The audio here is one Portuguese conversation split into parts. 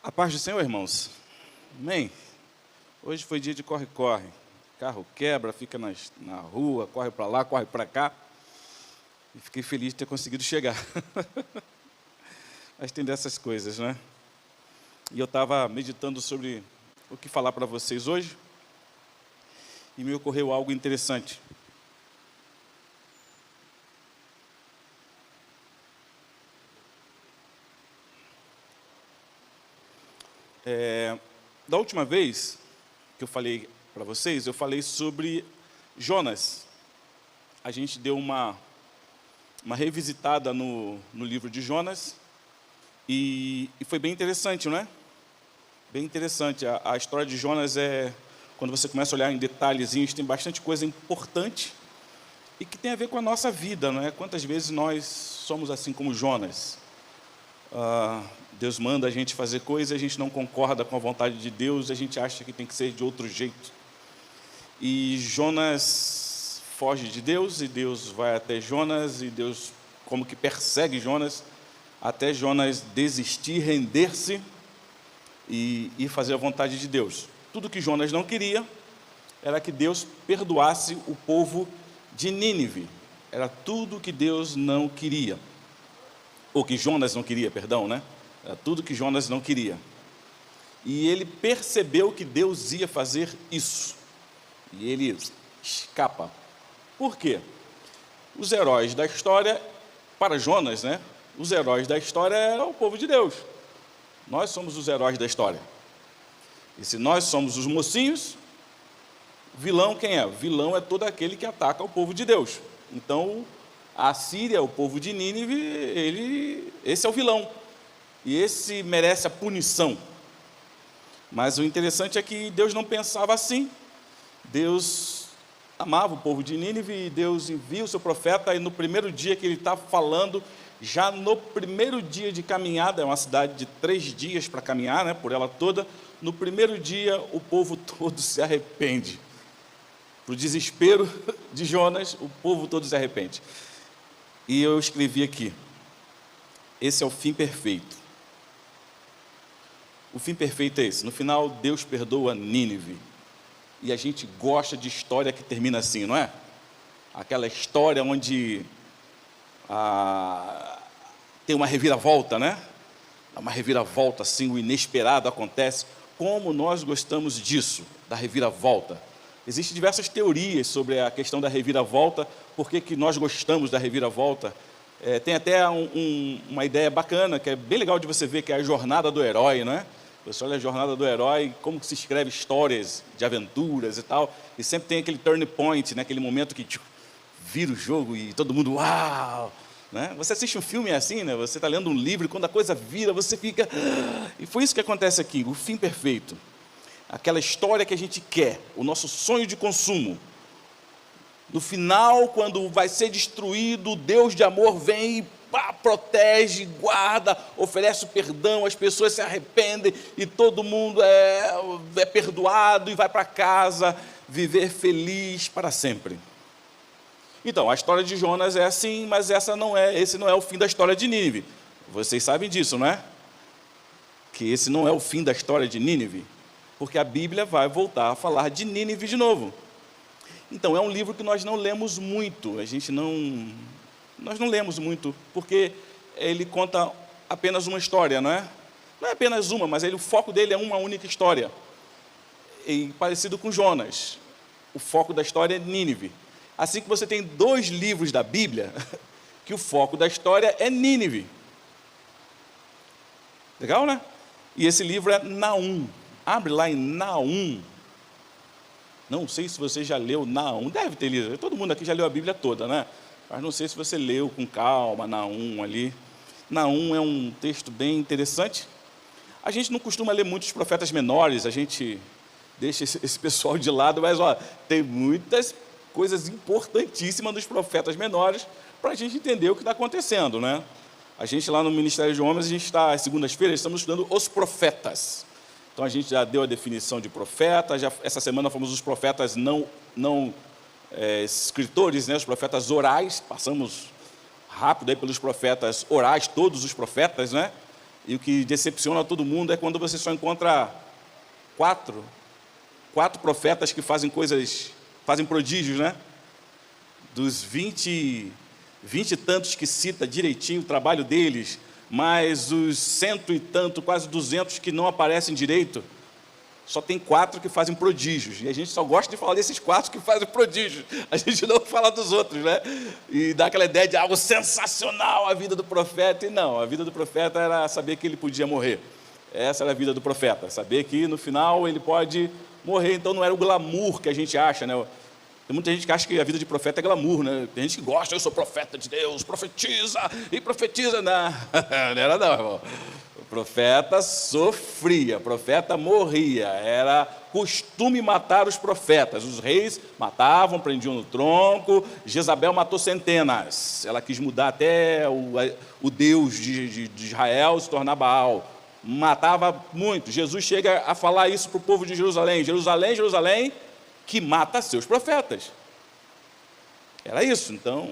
A paz do Senhor, irmãos. Amém? Hoje foi dia de corre-corre. Carro quebra, fica na rua, corre para lá, corre para cá. E fiquei feliz de ter conseguido chegar. Mas tem dessas coisas, né? E eu estava meditando sobre o que falar para vocês hoje. E me ocorreu algo interessante. Da última vez que eu falei para vocês, eu falei sobre Jonas. A gente deu uma revisitada no livro de Jonas e foi bem interessante, não é? Bem interessante. A história de Jonas quando você começa a olhar em detalhezinhos, tem bastante coisa importante e que tem a ver com a nossa vida, não é? Quantas vezes nós somos assim como Jonas? Deus manda a gente fazer coisa, a gente não concorda com a vontade de Deus, a gente acha que tem que ser de outro jeito. E Jonas foge de Deus, e Deus vai até Jonas, e Deus como que persegue Jonas, até Jonas desistir, render-se e fazer a vontade de Deus. Tudo que Jonas não queria era que Deus perdoasse o povo de Nínive. Era tudo que Deus não queria. Ou que Jonas não queria, perdão, né? Era tudo que Jonas não queria. E ele percebeu que Deus ia fazer isso. E ele escapa. Por quê? Os heróis da história, para Jonas, né? Os heróis da história eram o povo de Deus. Nós somos os heróis da história. E se nós somos os mocinhos, vilão quem é? O vilão é todo aquele que ataca o povo de Deus. Então, a Síria, o povo de Nínive, esse é o vilão. E esse merece a punição. Mas o interessante é que Deus não pensava assim. Deus amava o povo de Nínive e Deus envia o seu profeta, e no primeiro dia que ele está falando, já no primeiro dia de caminhada, é uma cidade de 3 dias para caminhar, né, por ela toda, no primeiro dia o povo todo se arrepende. Para o desespero de Jonas, o povo todo se arrepende. E eu escrevi aqui, esse é o fim perfeito. O fim perfeito é esse. No final, Deus perdoa Nínive. E a gente gosta de história que termina assim, não é? Aquela história onde tem uma reviravolta, né? Uma reviravolta assim, o inesperado acontece. Como nós gostamos disso, da reviravolta. Existem diversas teorias sobre a questão da reviravolta, por que nós gostamos da reviravolta. Tem até uma ideia bacana, que é bem legal de você ver, que é a jornada do herói, não é? Você olha a jornada do herói, como que se escreve histórias de aventuras e tal, e sempre tem aquele turning point, né? Aquele momento que vira o jogo e todo mundo, uau! Né? Você assiste um filme assim, né? Você está lendo um livro e quando a coisa vira, você fica... E foi isso que acontece aqui, o fim perfeito. Aquela história que a gente quer, o nosso sonho de consumo. No final, quando vai ser destruído, o Deus de amor vem e protege, guarda, oferece o perdão, as pessoas se arrependem e todo mundo é perdoado e vai para casa viver feliz para sempre. Então, a história de Jonas é assim, mas esse não é o fim da história de Nínive. Vocês sabem disso, não é? Que esse não é o fim da história de Nínive. Porque a Bíblia vai voltar a falar de Nínive de novo. Então, é um livro que nós não lemos muito, nós não lemos muito, porque ele conta apenas uma história, não é? Não é apenas uma, mas o foco dele é uma única história. E parecido com Jonas, o foco da história é Nínive. Assim que você tem 2 livros da Bíblia, que o foco da história é Nínive. Legal, né? E esse livro é Naum. Abre lá em Naum. Não sei se você já leu Naum. Deve ter lido. Todo mundo aqui já leu a Bíblia toda, né? Mas não sei se você leu com calma Naum ali. Naum é um texto bem interessante. A gente não costuma ler muitos profetas menores. A gente deixa esse pessoal de lado. Mas, tem muitas coisas importantíssimas dos profetas menores para a gente entender o que está acontecendo, né? A gente lá no Ministério de Homens, às segundas-feiras, estamos estudando os profetas. Então, a gente já deu a definição de profeta, essa semana fomos os profetas não escritores, né, os profetas orais, passamos rápido aí pelos profetas orais, todos os profetas, né? E o que decepciona todo mundo é quando você só encontra quatro profetas que fazem prodígios, né? Dos 20 e tantos que cita direitinho o trabalho deles, mais os 100 e tanto, quase 200 que não aparecem direito, só tem 4 que fazem prodígios. E a gente só gosta de falar desses 4 que fazem prodígios. A gente não fala dos outros, né? E dá aquela ideia de algo sensacional a vida do profeta. E não, a vida do profeta era saber que ele podia morrer. Essa era a vida do profeta, saber que no final ele pode morrer. Então não era o glamour que a gente acha, né? Tem muita gente que acha que a vida de profeta é glamour, né? Tem gente que gosta, eu sou profeta de Deus, profetiza e profetiza. Não, não era não, irmão. O profeta sofria, o profeta morria, era costume matar os profetas. Os reis matavam, prendiam no tronco. Jezabel matou centenas. Ela quis mudar até o Deus de Israel, se tornar Baal. Matava muito. Jesus chega a falar isso para o povo de Jerusalém. Jerusalém, Jerusalém, que mata seus profetas. Era isso, então.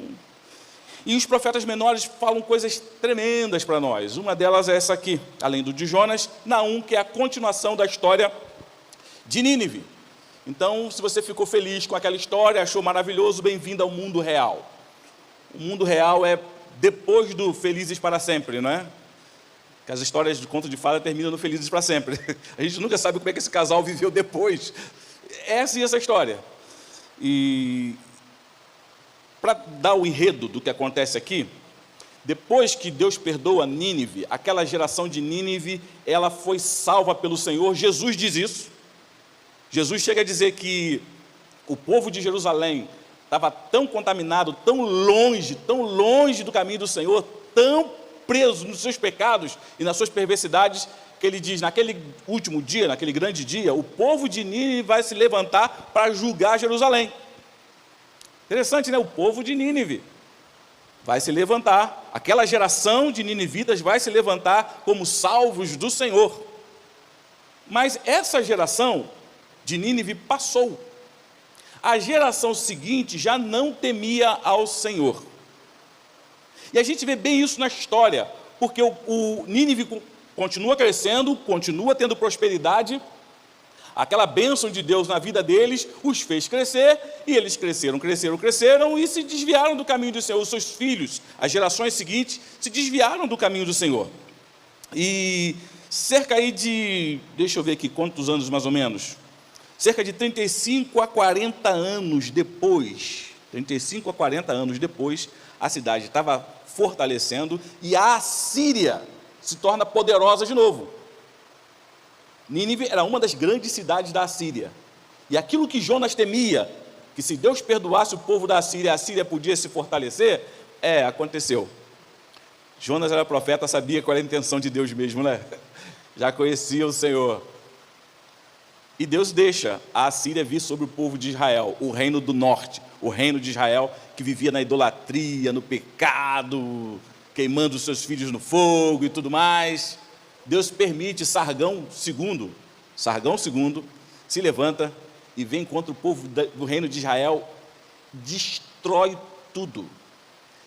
E os profetas menores falam coisas tremendas para nós. Uma delas é essa aqui, além do de Jonas, Naum, que é a continuação da história de Nínive. Então, se você ficou feliz com aquela história, achou maravilhoso, bem-vindo ao mundo real. O mundo real é depois do Felizes para Sempre, não é? Que as histórias de conto de fada terminam no Felizes para Sempre. A gente nunca sabe como é que esse casal viveu depois. É assim essa história. E para dar o enredo do que acontece aqui, depois que Deus perdoa Nínive, aquela geração de Nínive, ela foi salva pelo Senhor. Jesus diz isso. Jesus chega a dizer que o povo de Jerusalém estava tão contaminado, tão longe do caminho do Senhor, tão preso nos seus pecados e nas suas perversidades, que ele diz, naquele último dia, naquele grande dia, o povo de Nínive vai se levantar para julgar Jerusalém. Interessante, né? O povo de Nínive vai se levantar, aquela geração de ninivitas vai se levantar como salvos do Senhor. Mas essa geração de Nínive passou. A geração seguinte já não temia ao Senhor. E a gente vê bem isso na história, porque o Nínive continua crescendo, continua tendo prosperidade. Aquela bênção de Deus na vida deles os fez crescer, e eles cresceram e se desviaram do caminho do Senhor. Os seus filhos, as gerações seguintes, se desviaram do caminho do Senhor. E cerca aí de, deixa eu ver aqui quantos anos mais ou menos, cerca de 35 a 40 anos depois, a cidade estava fortalecendo e a Assíria se torna poderosa de novo. Nínive era uma das grandes cidades da Assíria. E aquilo que Jonas temia, que se Deus perdoasse o povo da Assíria, a Assíria podia se fortalecer, aconteceu. Jonas era profeta, sabia qual era a intenção de Deus mesmo, né? Já conhecia o Senhor. E Deus deixa a Assíria vir sobre o povo de Israel, o reino do norte, o reino de Israel, que vivia na idolatria, no pecado, queimando os seus filhos no fogo e tudo mais. Deus permite Sargão II se levanta e vem contra o povo do reino de Israel, destrói tudo,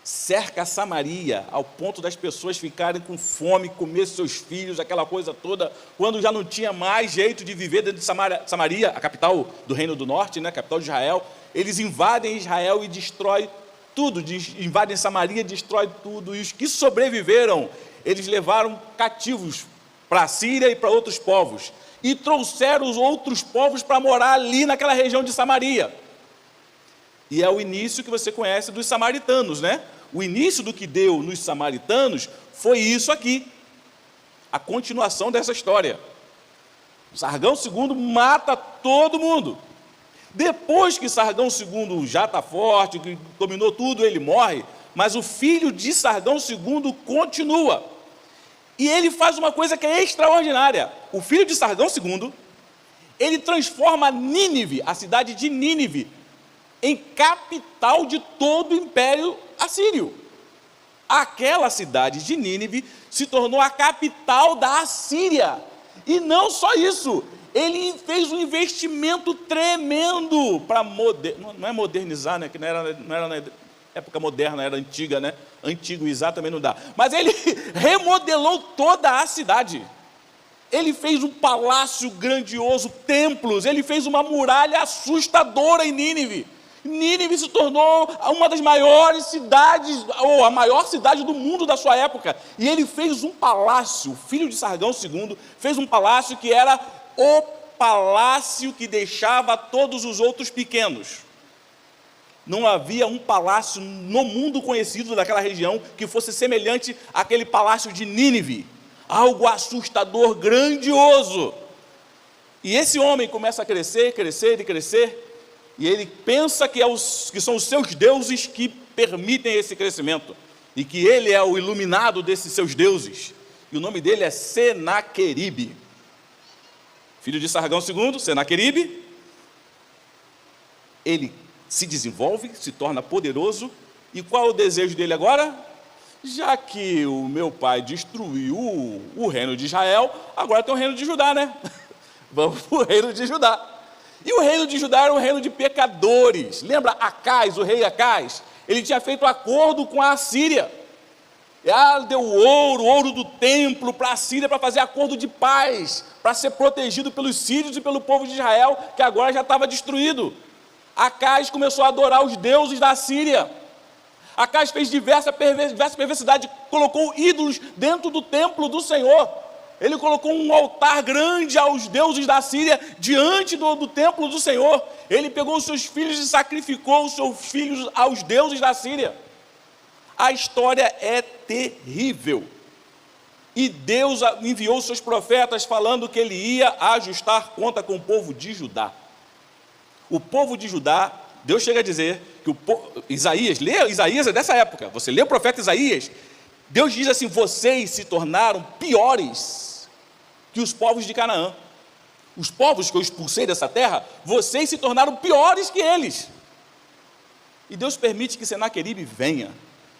cerca Samaria, ao ponto das pessoas ficarem com fome, comer seus filhos, aquela coisa toda, quando já não tinha mais jeito de viver dentro de Samaria, a capital do reino do norte, né, a capital de Israel. Eles invadem Israel e destrói tudo, invadem Samaria, destrói tudo, e os que sobreviveram, eles levaram cativos para a Síria e para outros povos, e trouxeram os outros povos para morar ali naquela região de Samaria. E é o início que você conhece dos samaritanos, né? O início do que deu nos samaritanos foi isso aqui, a continuação dessa história. Sargão II mata todo mundo. Depois que Sargão II já está forte, que dominou tudo, ele morre, mas o filho de Sargão II continua. E ele faz uma coisa que é extraordinária. O filho de Sargão II, ele transforma Nínive, a cidade de Nínive, em capital de todo o Império Assírio. Aquela cidade de Nínive se tornou a capital da Assíria. E não só isso, ele fez um investimento tremendo para não é modernizar, né? Que não era Época moderna, era antiga, né? Antigo, exato, também não dá. Mas ele remodelou toda a cidade. Ele fez um palácio grandioso, templos, ele fez uma muralha assustadora em Nínive. Nínive se tornou uma das maiores cidades, ou a maior cidade do mundo da sua época. E ele fez um palácio, o filho de Sargão II, fez um palácio que era o palácio que deixava todos os outros pequenos. Não havia um palácio no mundo conhecido daquela região que fosse semelhante àquele palácio de Nínive. Algo assustador, grandioso. E esse homem começa a crescer, crescer e crescer, e ele pensa que são os seus deuses que permitem esse crescimento, e que ele é o iluminado desses seus deuses. E o nome dele é Senaqueribe. Filho de Sargão II, Senaqueribe. Ele se desenvolve, se torna poderoso, e qual é o desejo dele agora? Já que o meu pai destruiu o reino de Israel, agora tem o reino de Judá, né? Vamos para o reino de Judá. E o reino de Judá era um reino de pecadores. Lembra Acais, o rei Acais? Ele tinha feito acordo com a Assíria. Deu o ouro do templo para a Síria, para fazer acordo de paz, para ser protegido pelos sírios e pelo povo de Israel, que agora já estava destruído. Acais começou a adorar os deuses da Síria. Acais fez diversa perversidade, colocou ídolos dentro do templo do Senhor. Ele colocou um altar grande aos deuses da Síria diante do templo do Senhor. Ele pegou os seus filhos e sacrificou os seus filhos aos deuses da Síria. A história é terrível. E Deus enviou os seus profetas falando que ele ia ajustar conta com o povo de Judá. O povo de Judá, Deus chega a dizer que Isaías, lê Isaías é dessa época, você lê o profeta Isaías, Deus diz assim: vocês se tornaram piores que os povos de Canaã. Os povos que eu expulsei dessa terra, vocês se tornaram piores que eles. E Deus permite que Senaqueribe venha.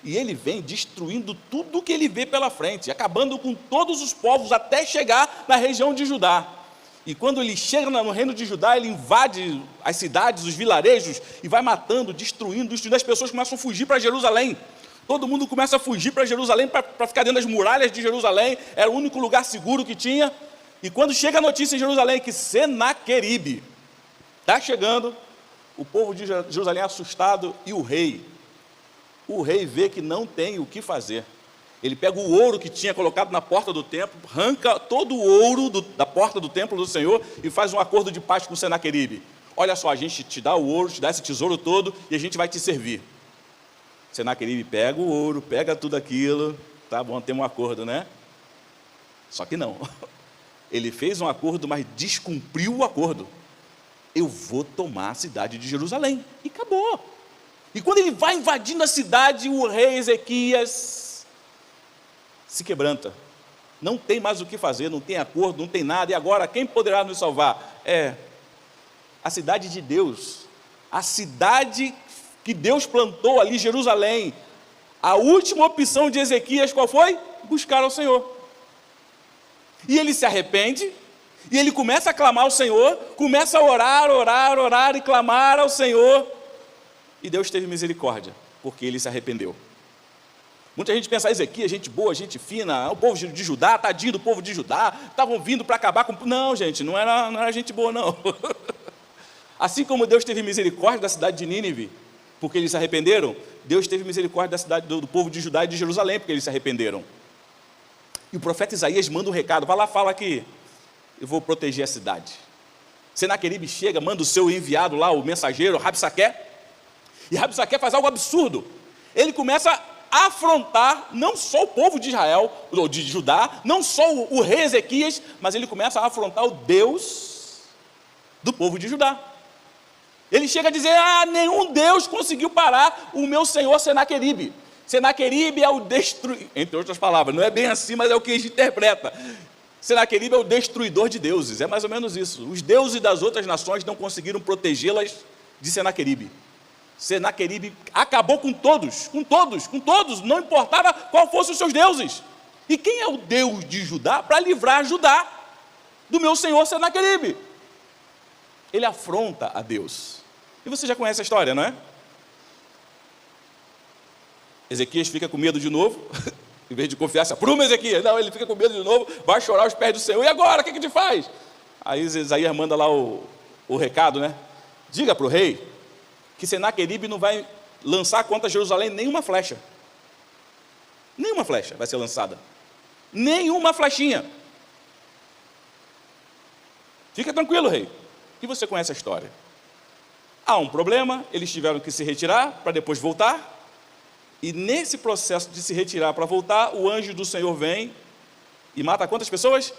E ele vem destruindo tudo que ele vê pela frente, acabando com todos os povos até chegar na região de Judá. E quando ele chega no reino de Judá, ele invade as cidades, os vilarejos, e vai matando, destruindo. As pessoas começam a fugir para Jerusalém. Todo mundo começa a fugir para Jerusalém, para ficar dentro das muralhas de Jerusalém. Era o único lugar seguro que tinha. E quando chega a notícia em Jerusalém que Senaqueribe está chegando, o povo de Jerusalém é assustado, e o rei vê que não tem o que fazer. Ele pega o ouro que tinha colocado na porta do templo, arranca todo o ouro da porta do templo do Senhor e faz um acordo de paz com Senaqueribe. Olha só, a gente te dá o ouro, te dá esse tesouro todo e a gente vai te servir. Senaqueribe pega o ouro, pega tudo aquilo, tá bom, tem um acordo, né? Só que não. Ele fez um acordo, mas descumpriu o acordo. Eu vou tomar a cidade de Jerusalém. E acabou. E quando ele vai invadindo a cidade, o rei Ezequias se quebranta. Não tem mais o que fazer, não tem acordo, não tem nada. E agora, quem poderá nos salvar? A cidade de Deus. A cidade que Deus plantou ali, Jerusalém. A última opção de Ezequias, qual foi? Buscar ao Senhor. E ele se arrepende, e ele começa a clamar ao Senhor, começa a orar e clamar ao Senhor. E Deus teve misericórdia, porque ele se arrependeu. Muita gente pensa: Ezequias, gente boa, gente fina, o povo de Judá, tadinho do povo de Judá, estavam vindo para acabar com... Não, gente, não era gente boa, não. Assim como Deus teve misericórdia da cidade de Nínive, porque eles se arrependeram, Deus teve misericórdia da cidade do povo de Judá e de Jerusalém, porque eles se arrependeram. E o profeta Isaías manda um recado, vai lá, fala que eu vou proteger a cidade. Senaqueribe chega, manda o seu enviado lá, o mensageiro, Rabsaqué, e Rabsaqué faz algo absurdo. Ele começa a afrontar não só o povo de Israel, ou de Judá, não só o rei Ezequias, mas ele começa a afrontar o Deus do povo de Judá. Ele chega a dizer: nenhum Deus conseguiu parar o meu senhor Senaqueribe. Senaqueribe é o destruidor, entre outras palavras, não é bem assim, mas é o que a gente interpreta. Senaqueribe é o destruidor de deuses, é mais ou menos isso. Os deuses das outras nações não conseguiram protegê-las de Senaqueribe. Senaqueribe acabou com todos, não importava qual fossem os seus deuses. E quem é o Deus de Judá para livrar Judá do meu senhor Senaqueribe? Ele afronta a Deus. E você já conhece a história, não é? Ezequias fica com medo de novo, em vez de confiar, se apruma Ezequias, não, ele fica com medo de novo, vai chorar aos pés do Senhor, e agora, o que a gente faz? Aí Isaías manda lá o recado, né? Diga para o rei que Senaqueribe não vai lançar contra Jerusalém nenhuma flecha. Nenhuma flecha vai ser lançada. Nenhuma flechinha. Fica tranquilo, rei. E você conhece a história. Há um problema, eles tiveram que se retirar para depois voltar. E nesse processo de se retirar para voltar, o anjo do Senhor vem e mata quantas pessoas?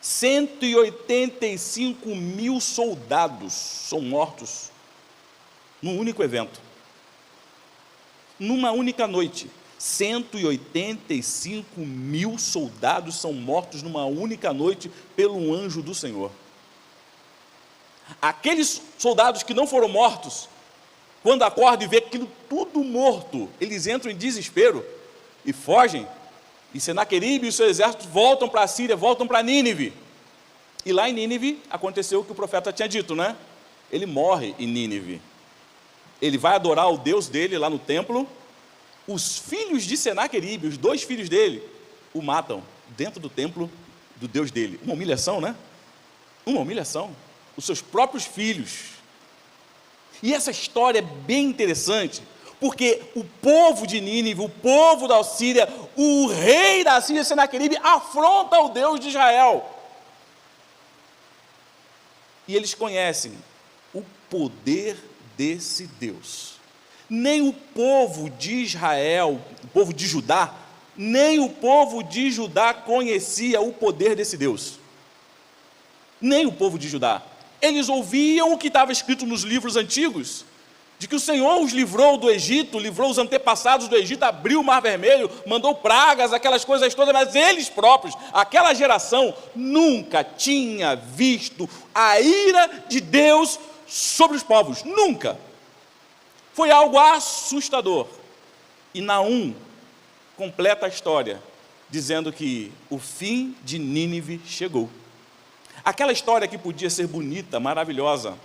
185 mil soldados são mortos num único evento. Numa única noite. 185 mil soldados são mortos numa única noite pelo anjo do Senhor. Aqueles soldados que não foram mortos, quando acordam e vê aquilo tudo morto, eles entram em desespero e fogem. E Senaqueribe e o seu exército voltam para a Síria, voltam para Nínive. E lá em Nínive aconteceu o que o profeta tinha dito, né? Ele morre em Nínive. Ele vai adorar o Deus dele lá no templo. Os filhos de Senaqueribe, os 2 filhos dele, o matam dentro do templo do Deus dele. Uma humilhação, né? Uma humilhação. Os seus próprios filhos. E essa história é bem interessante, porque o povo de Nínive, o povo da Síria, o rei da Síria, Senaqueribe, afronta o Deus de Israel. E eles conhecem o poder desse Deus. Nem o povo de Israel, o povo de Judá, nem o povo de Judá conhecia o poder desse Deus. Nem o povo de Judá. Eles ouviam o que estava escrito nos livros antigos, de que o Senhor os livrou do Egito, livrou os antepassados do Egito, abriu o Mar Vermelho, mandou pragas, aquelas coisas todas, mas eles próprios, aquela geração, nunca tinha visto a ira de Deus sobre os povos, nunca. Foi algo assustador. E Naum completa a história, dizendo que o fim de Nínive chegou. Aquela história que podia ser bonita, maravilhosa,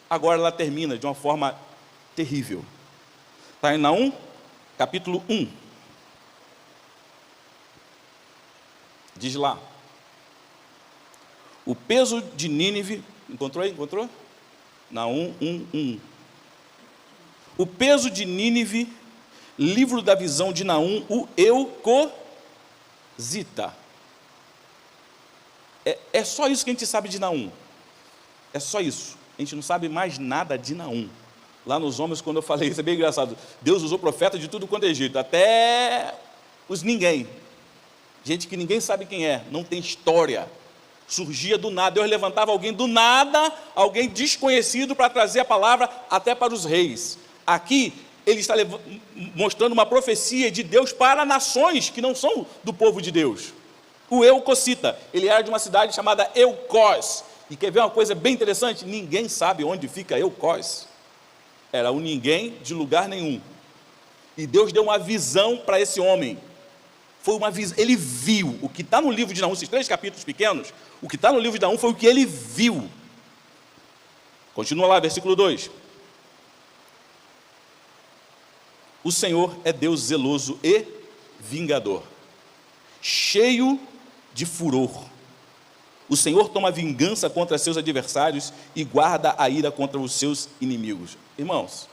agora ela termina de uma forma terrível. Está em Naum, capítulo 1. Diz lá: o peso de Nínive, encontrou aí? Encontrou? Naum 1:1. O peso de Nínive, livro da visão de Naum, o Eucosita. É só isso que a gente sabe de Naum. É só isso. A gente não sabe mais nada de Naum. Lá nos homens, quando eu falei isso, é bem engraçado. Deus usou profeta de tudo quanto é Egito, até os ninguém. Gente que ninguém sabe quem é, não tem história. Surgia do nada. Deus levantava alguém do nada, alguém desconhecido, para trazer a palavra até para os reis. Aqui, ele está mostrando uma profecia de Deus para nações que não são do povo de Deus. O Eucosita, ele era de uma cidade chamada Eucós. E quer ver uma coisa bem interessante? Ninguém sabe onde fica Eucós. Era um ninguém de lugar nenhum. E Deus deu uma visão para esse homem. Foi uma visão, ele viu. O que está no livro de Naum, esses 3 capítulos pequenos, o que está no livro de Naum foi o que ele viu. Continua lá, versículo 2. O Senhor é Deus zeloso e vingador, cheio de furor. O Senhor toma vingança contra seus adversários e guarda a ira contra os seus inimigos. Irmãos,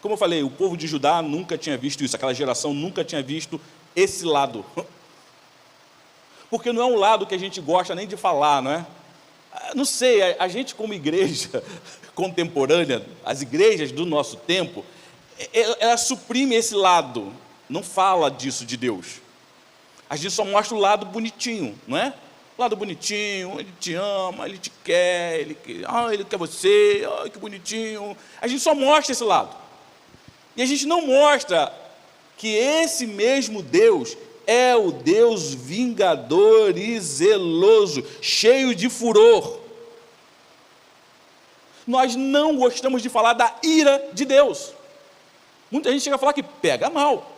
como eu falei, o povo de Judá nunca tinha visto isso, aquela geração nunca tinha visto esse lado. Porque não é um lado que a gente gosta nem de falar, não é? Não sei, a gente como igreja contemporânea, as igrejas do nosso tempo, ela suprime esse lado, não fala disso de Deus. A gente só mostra o lado bonitinho, não é? O lado bonitinho, ele te ama, ele te quer, ele quer você, que bonitinho. A gente só mostra esse lado. E a gente não mostra que esse mesmo Deus é o Deus vingador e zeloso, cheio de furor. Nós não gostamos de falar da ira de Deus. Muita gente chega a falar que pega mal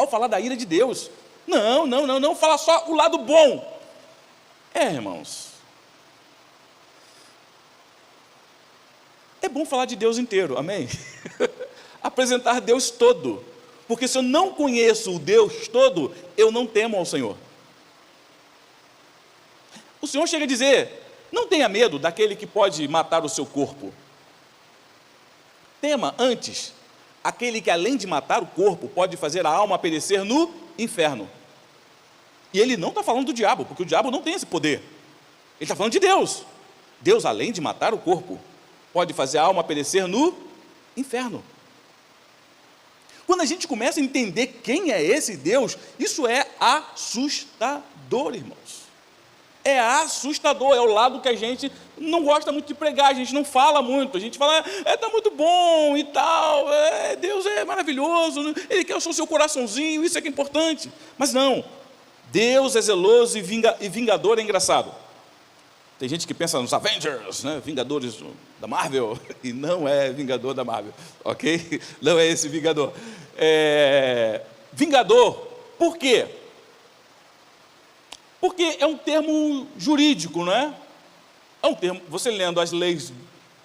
falar da ira de Deus. Não, fala só o lado bom. Irmãos, é bom falar de Deus inteiro, amém? apresentar Deus todo. Porque se eu não conheço o Deus todo, eu não temo ao Senhor. O Senhor chega a dizer: não tenha medo daquele que pode matar o seu corpo. Tema antes aquele que, além de matar o corpo, pode fazer a alma perecer no inferno. E ele não está falando do diabo, porque o diabo não tem esse poder. Ele está falando de Deus. Deus, além de matar o corpo, pode fazer a alma perecer no inferno. Quando a gente começa a entender quem é esse Deus, isso é assustador, irmãos. É assustador, é o lado que a gente não gosta muito de pregar, a gente não fala muito, a gente fala, está muito bom e tal, Deus é maravilhoso, Ele quer o seu coraçãozinho, isso é que é importante. Mas não, Deus é zeloso e vingador. É engraçado. Tem gente que pensa nos Avengers, né? Vingadores da Marvel, e não é Vingador da Marvel, ok? Não é esse Vingador. Vingador, por quê? Porque é um termo jurídico, não é? É um termo, você lendo as leis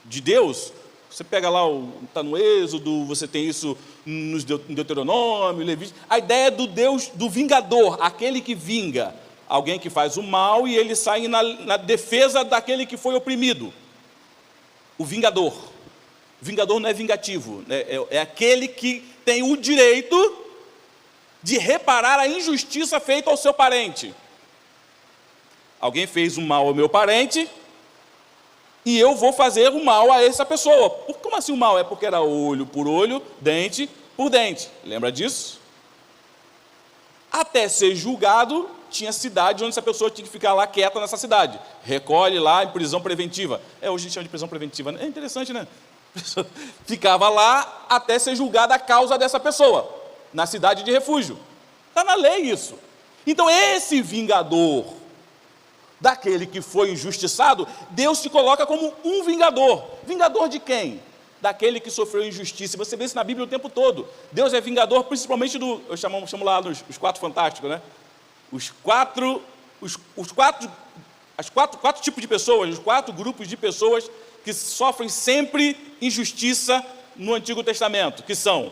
de Deus, você pega lá, está no Êxodo, você tem isso em Deuteronômio, Levítico, a ideia do Deus, do vingador, aquele que vinga, alguém que faz o mal e ele sai na defesa daquele que foi oprimido. O vingador. O vingador não é vingativo, é aquele que tem o direito de reparar a injustiça feita ao seu parente. Alguém fez o mal ao meu parente e eu vou fazer o mal a essa pessoa. Como assim o mal? É porque era olho por olho, dente por dente. Lembra disso? Até ser julgado, tinha cidade onde essa pessoa tinha que ficar lá quieta nessa cidade. Recolhe lá em prisão preventiva. Hoje a gente chama de prisão preventiva, né? É interessante, né? Ficava lá até ser julgada a causa dessa pessoa, na cidade de refúgio. Está na lei isso. Então esse vingador daquele que foi injustiçado, Deus se coloca como um vingador. Vingador de quem? Daquele que sofreu injustiça. Você vê isso na Bíblia o tempo todo. Deus é vingador principalmente eu chamo lá os quatro fantásticos, né? Quatro tipos de pessoas, os 4 grupos de pessoas que sofrem sempre injustiça no Antigo Testamento, que são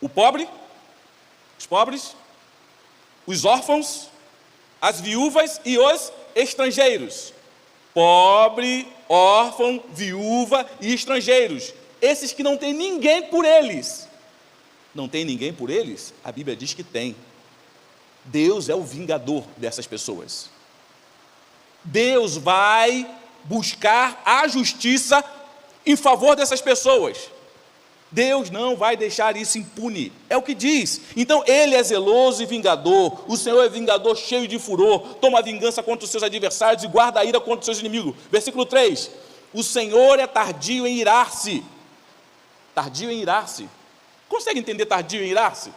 os pobres, os órfãos, as viúvas e os estrangeiros. Pobre, órfão, viúva e estrangeiros. Esses que não tem ninguém por eles. Não tem ninguém por eles? A Bíblia diz que tem. Deus é o vingador dessas pessoas. Deus vai buscar a justiça em favor dessas pessoas. Deus não vai deixar isso impune, é o que diz. Então Ele é zeloso e vingador. O Senhor é vingador cheio de furor, toma vingança contra os seus adversários e guarda a ira contra os seus inimigos. Versículo 3, o Senhor é tardio em irar-se. Tardio em irar-se. Consegue entender tardio em irar-se?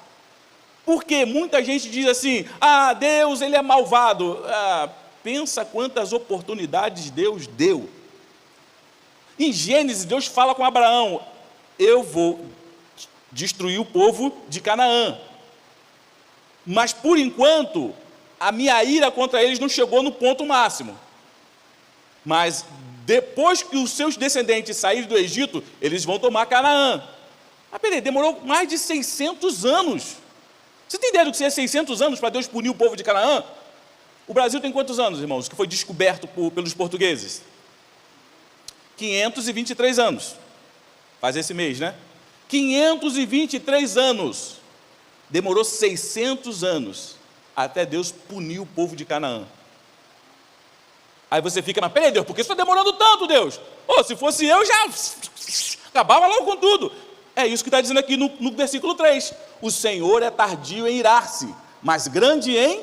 Porque muita gente diz assim, Deus ele é malvado. Pensa quantas oportunidades Deus deu. Em Gênesis, Deus fala com Abraão, eu vou destruir o povo de Canaã. Mas, por enquanto, a minha ira contra eles não chegou no ponto máximo. Mas, depois que os seus descendentes saírem do Egito, eles vão tomar Canaã. Peraí, demorou mais de 600 anos. Você tem ideia do que é 600 anos para Deus punir o povo de Canaã? O Brasil tem quantos anos, irmãos, que foi descoberto pelos portugueses? 523 anos. Faz esse mês, né? 523 anos. Demorou 600 anos até Deus punir o povo de Canaã. Aí você fica, mas peraí, Deus, por que você está demorando tanto, Deus? Se fosse eu, já acabava logo com tudo. É isso que está dizendo aqui no versículo 3. O Senhor é tardio em irar-se, mas grande em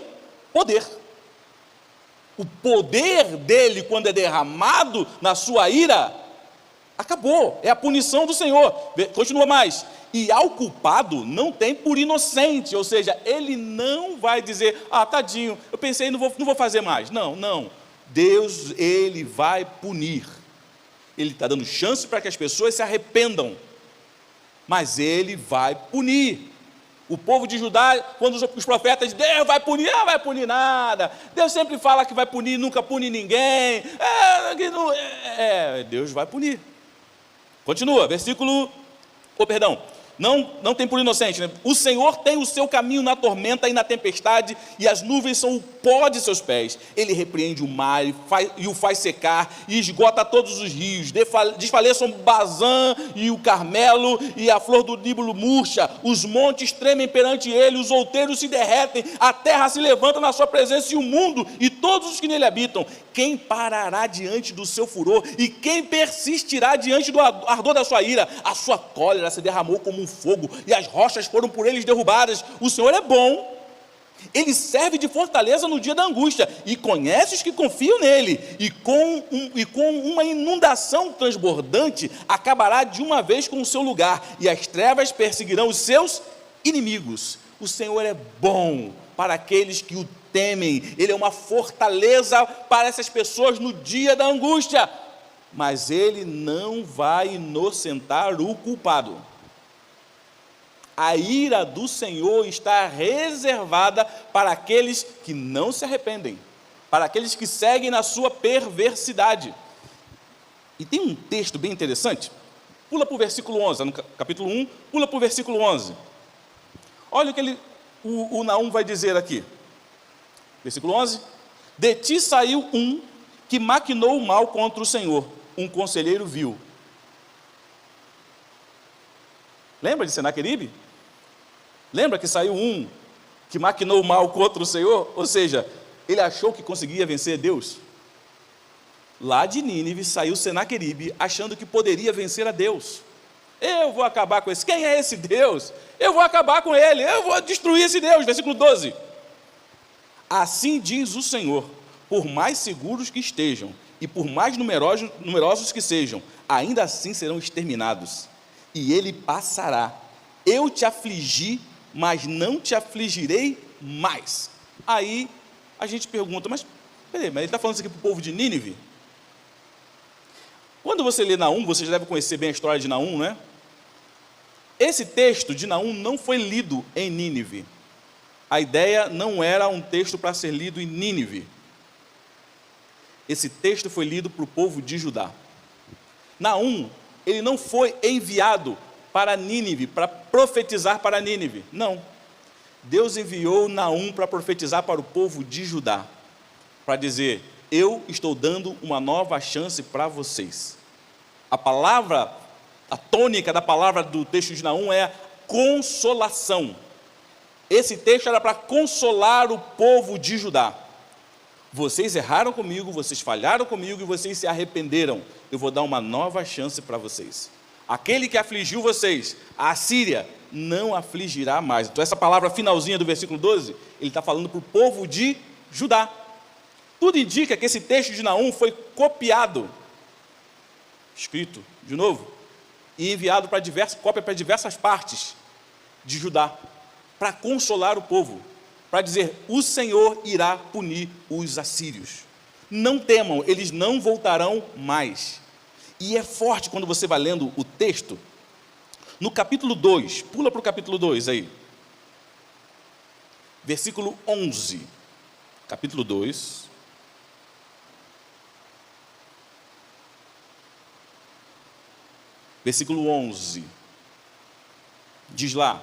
poder. O poder dele, quando é derramado na sua ira, acabou, é a punição do Senhor. Continua mais, e ao culpado não tem por inocente, ou seja, ele não vai dizer, tadinho, eu pensei, não vou fazer mais. Não, Deus, ele vai punir. Ele está dando chance para que as pessoas se arrependam, mas ele vai punir. O povo de Judá, quando os profetas dizem, Deus vai punir, não vai punir nada. Deus sempre fala que vai punir, nunca pune ninguém. Deus vai punir. Continua, versículo Perdão, não tem por inocente, né? O Senhor tem o seu caminho na tormenta e na tempestade, e as nuvens são o pó de seus pés. Ele repreende o mar e o faz secar, e esgota todos os rios. Desfaleçam Bazã e o Carmelo, e a flor do Líbano murcha. Os montes tremem perante ele, os outeiros se derretem, a terra se levanta na sua presença, e o mundo e todos os que nele habitam. Quem parará diante do seu furor? E quem persistirá diante do ardor da sua ira? A sua cólera se derramou como um fogo, e as rochas foram por eles derrubadas. O Senhor é bom, ele serve de fortaleza no dia da angústia, e conhece os que confiam nele, e com uma inundação transbordante, acabará de uma vez com o seu lugar, e as trevas perseguirão os seus inimigos. O Senhor é bom para aqueles que o temem, ele é uma fortaleza para essas pessoas no dia da angústia, mas ele não vai inocentar o culpado. A ira do Senhor está reservada para aqueles que não se arrependem, para aqueles que seguem na sua perversidade. E tem um texto bem interessante, pula para o versículo 11, no capítulo 1, pula para o versículo 11. Olha o que o Naum vai dizer aqui. Versículo 11: de ti saiu um que maquinou o mal contra o Senhor, um conselheiro vil. Lembra de Senaqueribe? Lembra que saiu um que maquinou o mal contra o Senhor? Ou seja, ele achou que conseguia vencer Deus. Lá de Nínive saiu Senaqueribe achando que poderia vencer a Deus. Eu vou acabar com esse. Quem é esse Deus? Eu vou acabar com ele, eu vou destruir esse Deus. Versículo 12: assim diz o Senhor, por mais seguros que estejam, e por mais numerosos que sejam, ainda assim serão exterminados, e ele passará. Eu te afligi, mas não te afligirei mais. Aí a gente pergunta, mas peraí, mas ele está falando isso aqui para o povo de Nínive? Quando você lê Naum, você já deve conhecer bem a história de Naum, né? Esse texto de Naum não foi lido em Nínive. A ideia não era um texto para ser lido em Nínive. Esse texto foi lido para o povo de Judá. Naum, ele não foi enviado para Nínive, para profetizar para Nínive. Não. Deus enviou Naum para profetizar para o povo de Judá, para dizer: eu estou dando uma nova chance para vocês. A palavra, a tônica da palavra do texto de Naum é consolação. Esse texto era para consolar o povo de Judá. Vocês erraram comigo, vocês falharam comigo e vocês se arrependeram. Eu vou dar uma nova chance para vocês. Aquele que afligiu vocês, a Assíria, não afligirá mais. Então essa palavra finalzinha do versículo 12, ele está falando para o povo de Judá. Tudo indica que esse texto de Naum foi copiado, escrito de novo, e enviado para diversas partes de Judá, para consolar o povo, para dizer: o Senhor irá punir os assírios. Não temam, eles não voltarão mais. E é forte quando você vai lendo o texto, no capítulo 2, pula para o capítulo 2 aí, versículo 11, capítulo 2, versículo 11, diz lá: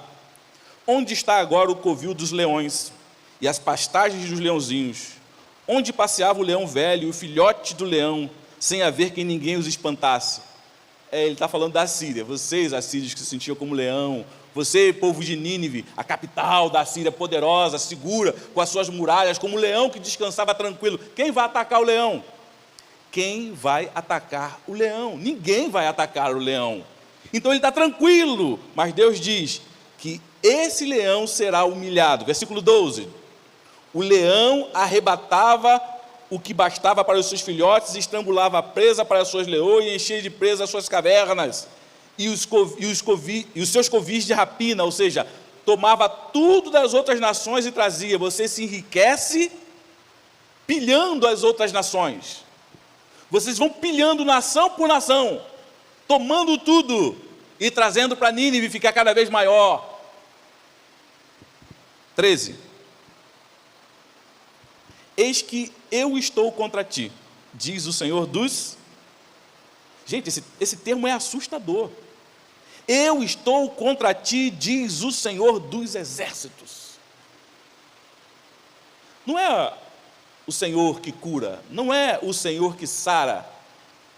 onde está agora o covil dos leões e as pastagens dos leãozinhos? Onde passeava o leão velho e o filhote do leão, sem haver quem ninguém os espantasse? Ele está falando da Síria. Vocês, assírios, que se sentiam como leão, você, povo de Nínive, a capital da Síria, poderosa, segura, com as suas muralhas, como o leão que descansava tranquilo. Quem vai atacar o leão? Quem vai atacar o leão? Ninguém vai atacar o leão. Então ele está tranquilo, mas Deus diz que esse leão será humilhado. Versículo 12: o leão arrebatava o que bastava para os seus filhotes, estrangulava a presa para as suas leoas e enchia de presa as suas cavernas, e os seus covis de rapina, ou seja, tomava tudo das outras nações e trazia. Você se enriquece pilhando as outras nações. Vocês vão pilhando nação por nação, tomando tudo e trazendo para Nínive ficar cada vez maior. 13: eis que eu estou contra ti, diz o Senhor dos... Gente, esse termo é assustador. eu estou contra ti, diz o Senhor dos Exércitos. Não é o Senhor que cura, não é o Senhor que sara.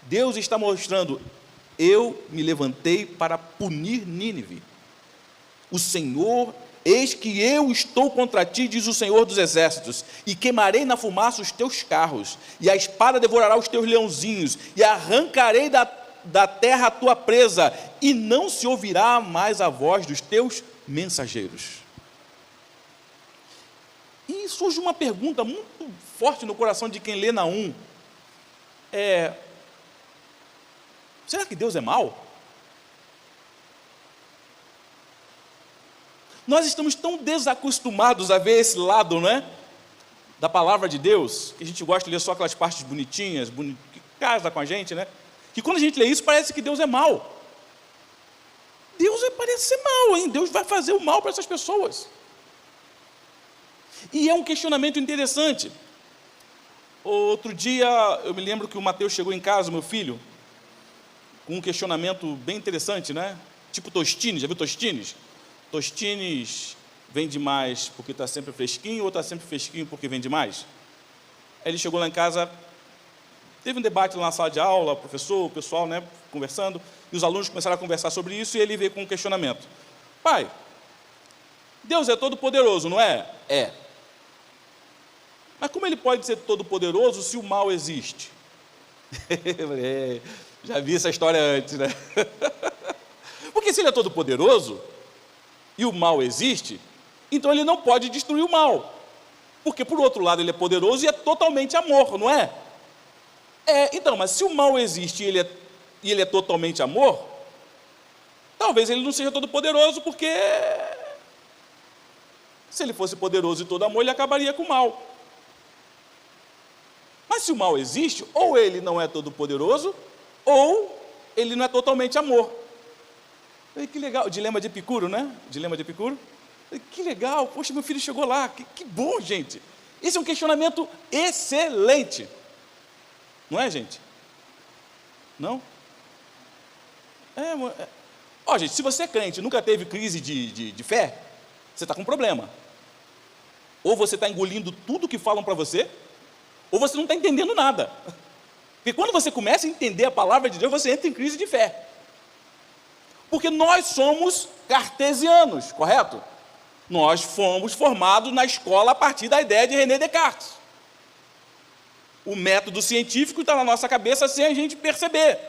Deus está mostrando, eu me levantei para punir Nínive. O Senhor, eis que eu estou contra ti, diz o Senhor dos Exércitos, e queimarei na fumaça os teus carros, e a espada devorará os teus leãozinhos, e arrancarei da terra a tua presa, e não se ouvirá mais a voz dos teus mensageiros. E surge uma pergunta muito forte no coração de quem lê Naum. Será que Deus é mau? Nós estamos tão desacostumados a ver esse lado, não é? Da palavra de Deus, que a gente gosta de ler só aquelas partes bonitinhas, que casa com a gente, né? Que quando a gente lê isso, parece que Deus é mau. Deus parece ser mau, hein? Deus vai fazer o mal para essas pessoas. E é um questionamento interessante. Outro dia, eu me lembro que o Mateus chegou em casa, meu filho, com um questionamento bem interessante, né? Tipo Tostines, já viu Tostines? Tostines vende mais porque está sempre fresquinho ou está sempre fresquinho porque vende mais? Aí ele chegou lá em casa, teve um debate lá na sala de aula, o professor, o pessoal, né, conversando, e os alunos começaram a conversar sobre isso, e ele veio com um questionamento. Pai, Deus é todo poderoso, não é? É. Mas como ele pode ser todo poderoso se o mal existe? Já vi essa história antes, né? Porque se ele é todo poderoso e o mal existe, então ele não pode destruir o mal. Porque por outro lado ele é poderoso e é totalmente amor, não é? Então, mas se o mal existe e ele é totalmente amor, talvez ele não seja todo poderoso, porque se ele fosse poderoso e todo amor, ele acabaria com o mal. Mas se o mal existe, ou ele não é todo poderoso, ou ele não é totalmente amor. Que legal, dilema de Epicuro, né? Dilema de Epicuro. Que legal, poxa, meu filho chegou lá, que bom, gente. Esse é um questionamento excelente. Não é, gente? Não? Gente, se você é crente e nunca teve crise de fé, você está com um problema. Ou você está engolindo tudo que falam para você, ou você não está entendendo nada. Porque quando você começa a entender a palavra de Deus, você entra em crise de fé. Porque nós somos cartesianos, correto? Nós fomos formados na escola a partir da ideia de René Descartes. O método científico está na nossa cabeça sem a gente perceber.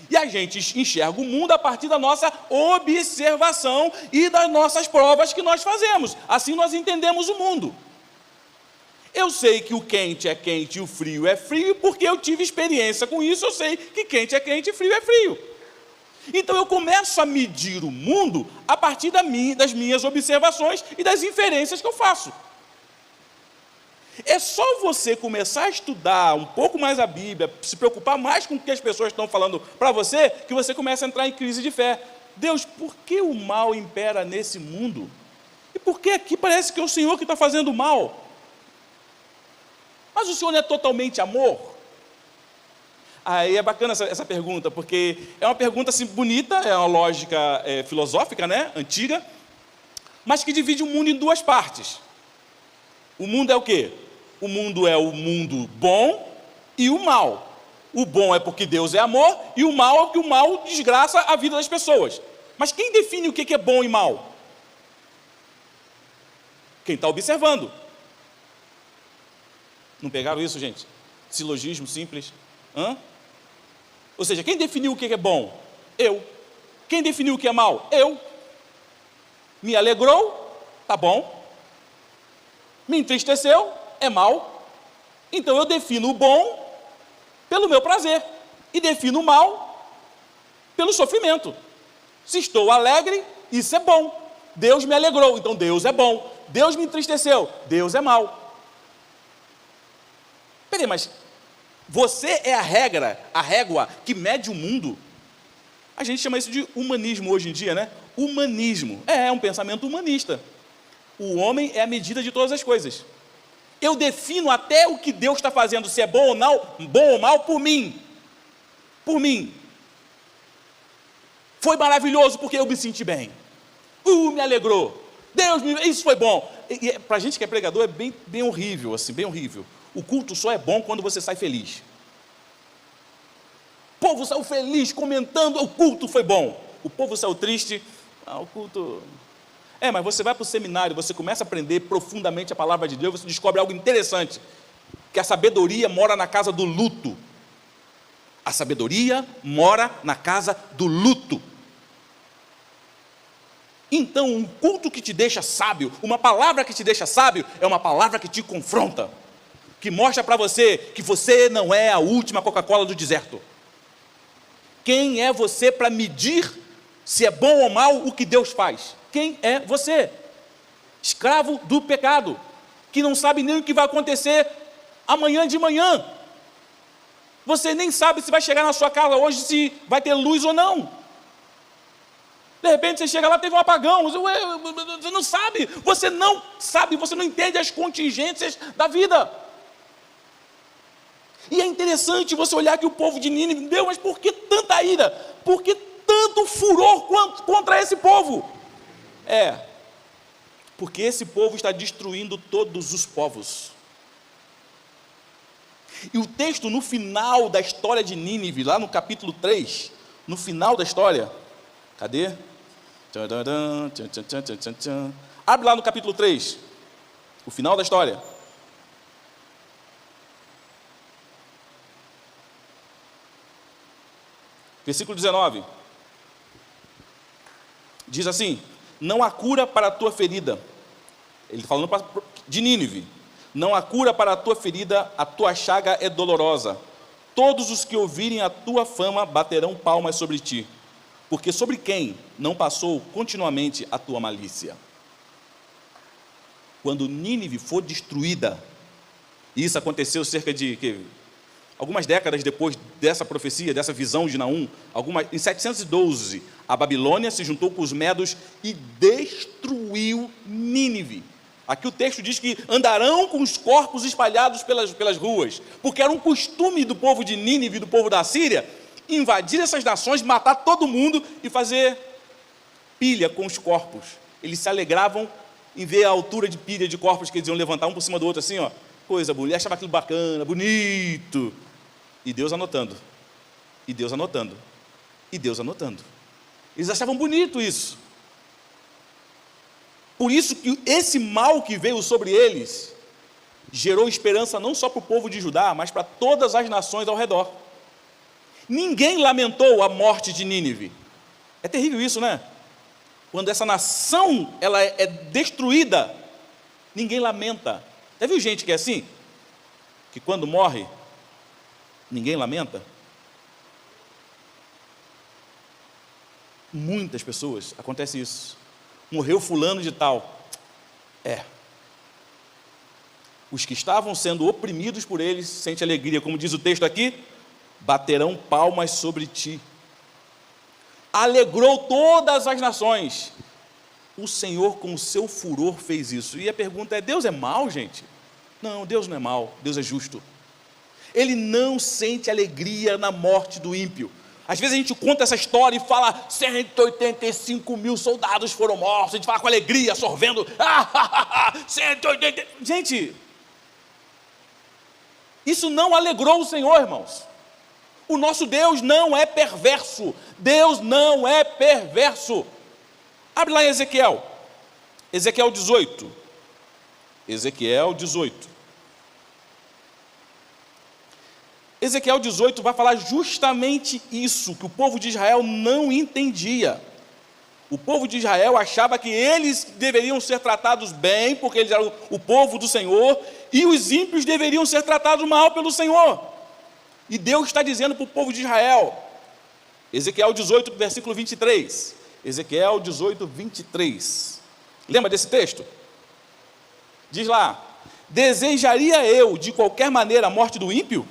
E a gente enxerga o mundo a partir da nossa observação e das nossas provas que nós fazemos. Assim nós entendemos o mundo. Eu sei que o quente é quente e o frio é frio, porque eu tive experiência com isso, eu sei que quente é quente e frio é frio. Então eu começo a medir o mundo a partir das minhas observações e das inferências que eu faço. É só você começar a estudar um pouco mais a Bíblia, se preocupar mais com o que as pessoas estão falando para você, que você começa a entrar em crise de fé. Deus, por que o mal impera nesse mundo? E por que aqui parece que é o Senhor que está fazendo o mal? Mas o Senhor não é totalmente amor? Aí é bacana essa pergunta, porque é uma pergunta assim, bonita, é uma lógica filosófica, né, antiga, mas que divide o mundo em duas partes. O mundo é o quê? O mundo é o mundo bom e o mal. O bom é porque Deus é amor, e o mal é porque o mal desgraça a vida das pessoas. Mas quem define o que é bom e mal? Quem está observando. Não pegaram isso, gente? Silogismo simples. Ou seja, quem definiu o que é bom? Eu. Quem definiu o que é mal? Eu. Me alegrou? Tá bom. Me entristeceu? É mal. Então eu defino o bom pelo meu prazer e defino o mal pelo sofrimento. Se estou alegre, isso é bom. Deus me alegrou, então Deus é bom. Deus me entristeceu, Deus é mal. Peraí, mas você é a régua que mede o mundo? A gente chama isso de humanismo hoje em dia, né? Humanismo. É um pensamento humanista. O homem é a medida de todas as coisas. Eu defino até o que Deus está fazendo, se é bom ou não, bom ou mal, por mim. Por mim. Foi maravilhoso porque eu me senti bem. Me alegrou. Isso foi bom. E para a gente que é pregador é bem horrível, assim, bem horrível. O culto só é bom quando você sai feliz. O povo saiu feliz, comentando, o culto foi bom. O povo saiu triste, o culto... mas você vai para o seminário, você começa a aprender profundamente a palavra de Deus, você descobre algo interessante, que a sabedoria mora na casa do luto. A sabedoria mora na casa do luto. Então, um culto que te deixa sábio, uma palavra que te deixa sábio, é uma palavra que te confronta, que mostra para você que você não é a última Coca-Cola do deserto. Quem é você para medir se é bom ou mal o que Deus faz? Quem é você? Escravo do pecado, que não sabe nem o que vai acontecer amanhã de manhã. Você nem sabe se vai chegar na sua casa hoje, se vai ter luz ou não. De repente você chega lá, teve um apagão, você não sabe, você não entende as contingências da vida. E é interessante você olhar que o povo de Nínive, Deus, mas por que tanta ira? Por que tanto furor contra esse povo? Porque esse povo está destruindo todos os povos. E o texto no final da história de Nínive, lá no capítulo 3, no final da história, cadê? Abre lá no capítulo 3, o final da história. Versículo 19. Diz assim: não há cura para a tua ferida. Ele está falando de Nínive. Não há cura para a tua ferida, a tua chaga é dolorosa. Todos os que ouvirem a tua fama baterão palmas sobre ti. Porque sobre quem não passou continuamente a tua malícia? Quando Nínive for destruída, e isso aconteceu cerca de algumas décadas depois dessa profecia, dessa visão de Naum, em 712, a Babilônia se juntou com os medos e destruiu Nínive. Aqui o texto diz que andarão com os corpos espalhados pelas ruas, porque era um costume do povo de Nínive, do povo da Síria, invadir essas nações, matar todo mundo e fazer pilha com os corpos. Eles se alegravam em ver a altura de pilha de corpos que eles iam levantar um por cima do outro, assim, coisa bonita, achava aquilo bacana, bonito. E Deus anotando, e Deus anotando, e Deus anotando. Eles achavam bonito isso. Por isso que esse mal que veio sobre eles gerou esperança não só para o povo de Judá, mas para todas as nações ao redor. Ninguém lamentou a morte de Nínive. É terrível isso, né? Quando essa nação ela é destruída, ninguém lamenta. Já viu gente que é assim? Que quando morre, ninguém lamenta? Muitas pessoas, acontece isso. Morreu fulano de tal. Os que estavam sendo oprimidos por eles, sente alegria, como diz o texto aqui, baterão palmas sobre ti. Alegrou todas as nações. O Senhor com o seu furor fez isso. E a pergunta é, Deus é mau, gente? Não, Deus não é mau, Deus é justo. Ele não sente alegria na morte do ímpio. Às vezes a gente conta essa história e fala 185 mil soldados foram mortos, a gente fala com alegria, sorvendo, 180... Gente, isso não alegrou o Senhor, irmãos. O nosso Deus não é perverso. Deus não é perverso. Abre lá em Ezequiel. Ezequiel 18. Ezequiel 18. Ezequiel 18 vai falar justamente isso, que o povo de Israel não entendia. O povo de Israel achava que eles deveriam ser tratados bem, porque eles eram o povo do Senhor, e os ímpios deveriam ser tratados mal pelo Senhor. E Deus está dizendo para o povo de Israel, Ezequiel 18, versículo 23. Ezequiel 18, 23. Lembra desse texto? Diz lá: desejaria eu de qualquer maneira a morte do ímpio?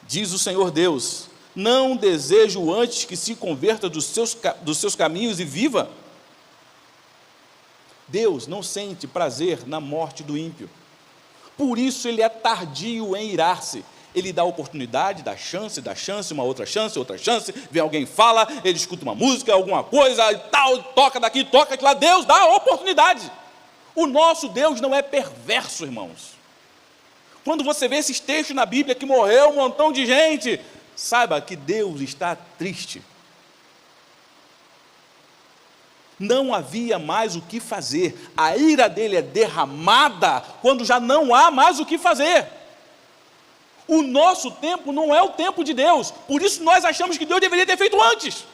Diz o Senhor Deus, não desejo antes que se converta dos seus caminhos e viva? Deus não sente prazer na morte do ímpio. Por isso ele é tardio em irar-se. Ele dá oportunidade, dá chance, uma outra chance, vem alguém fala, ele escuta uma música, alguma coisa e tal, toca daqui, toca de lá, Deus dá oportunidade. O nosso Deus não é perverso, irmãos. Quando você vê esses textos na Bíblia que morreu um montão de gente, saiba que Deus está triste. Não havia mais o que fazer, a ira dele é derramada quando já não há mais o que fazer. O nosso tempo não é o tempo de Deus, por isso nós achamos que Deus deveria ter feito antes.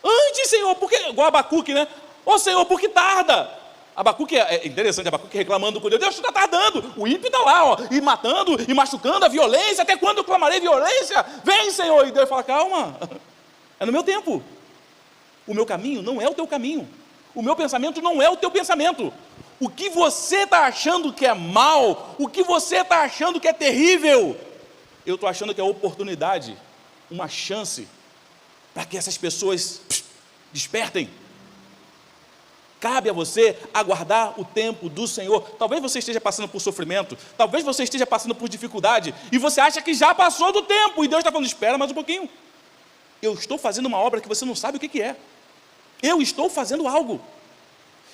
Antes, Senhor, porque, igual Abacuque, né? Ô Senhor, por que tarda? Abacuque é interessante, Abacuque reclamando com Deus, Deus está tardando, o ímpio está lá, ó, e matando, e machucando, a violência, até quando eu clamarei violência? Vem, Senhor, e Deus fala, calma, é no meu tempo. O meu caminho não é o teu caminho, o meu pensamento não é o teu pensamento. O que você está achando que é mal, o que você está achando que é terrível, eu estou achando que é oportunidade, uma chance, para que essas pessoas despertem. Cabe a você aguardar o tempo do Senhor. Talvez você esteja passando por sofrimento, talvez você esteja passando por dificuldade, e você acha que já passou do tempo, e Deus está falando, espera mais um pouquinho. Eu estou fazendo uma obra que você não sabe o que é. Eu estou fazendo algo.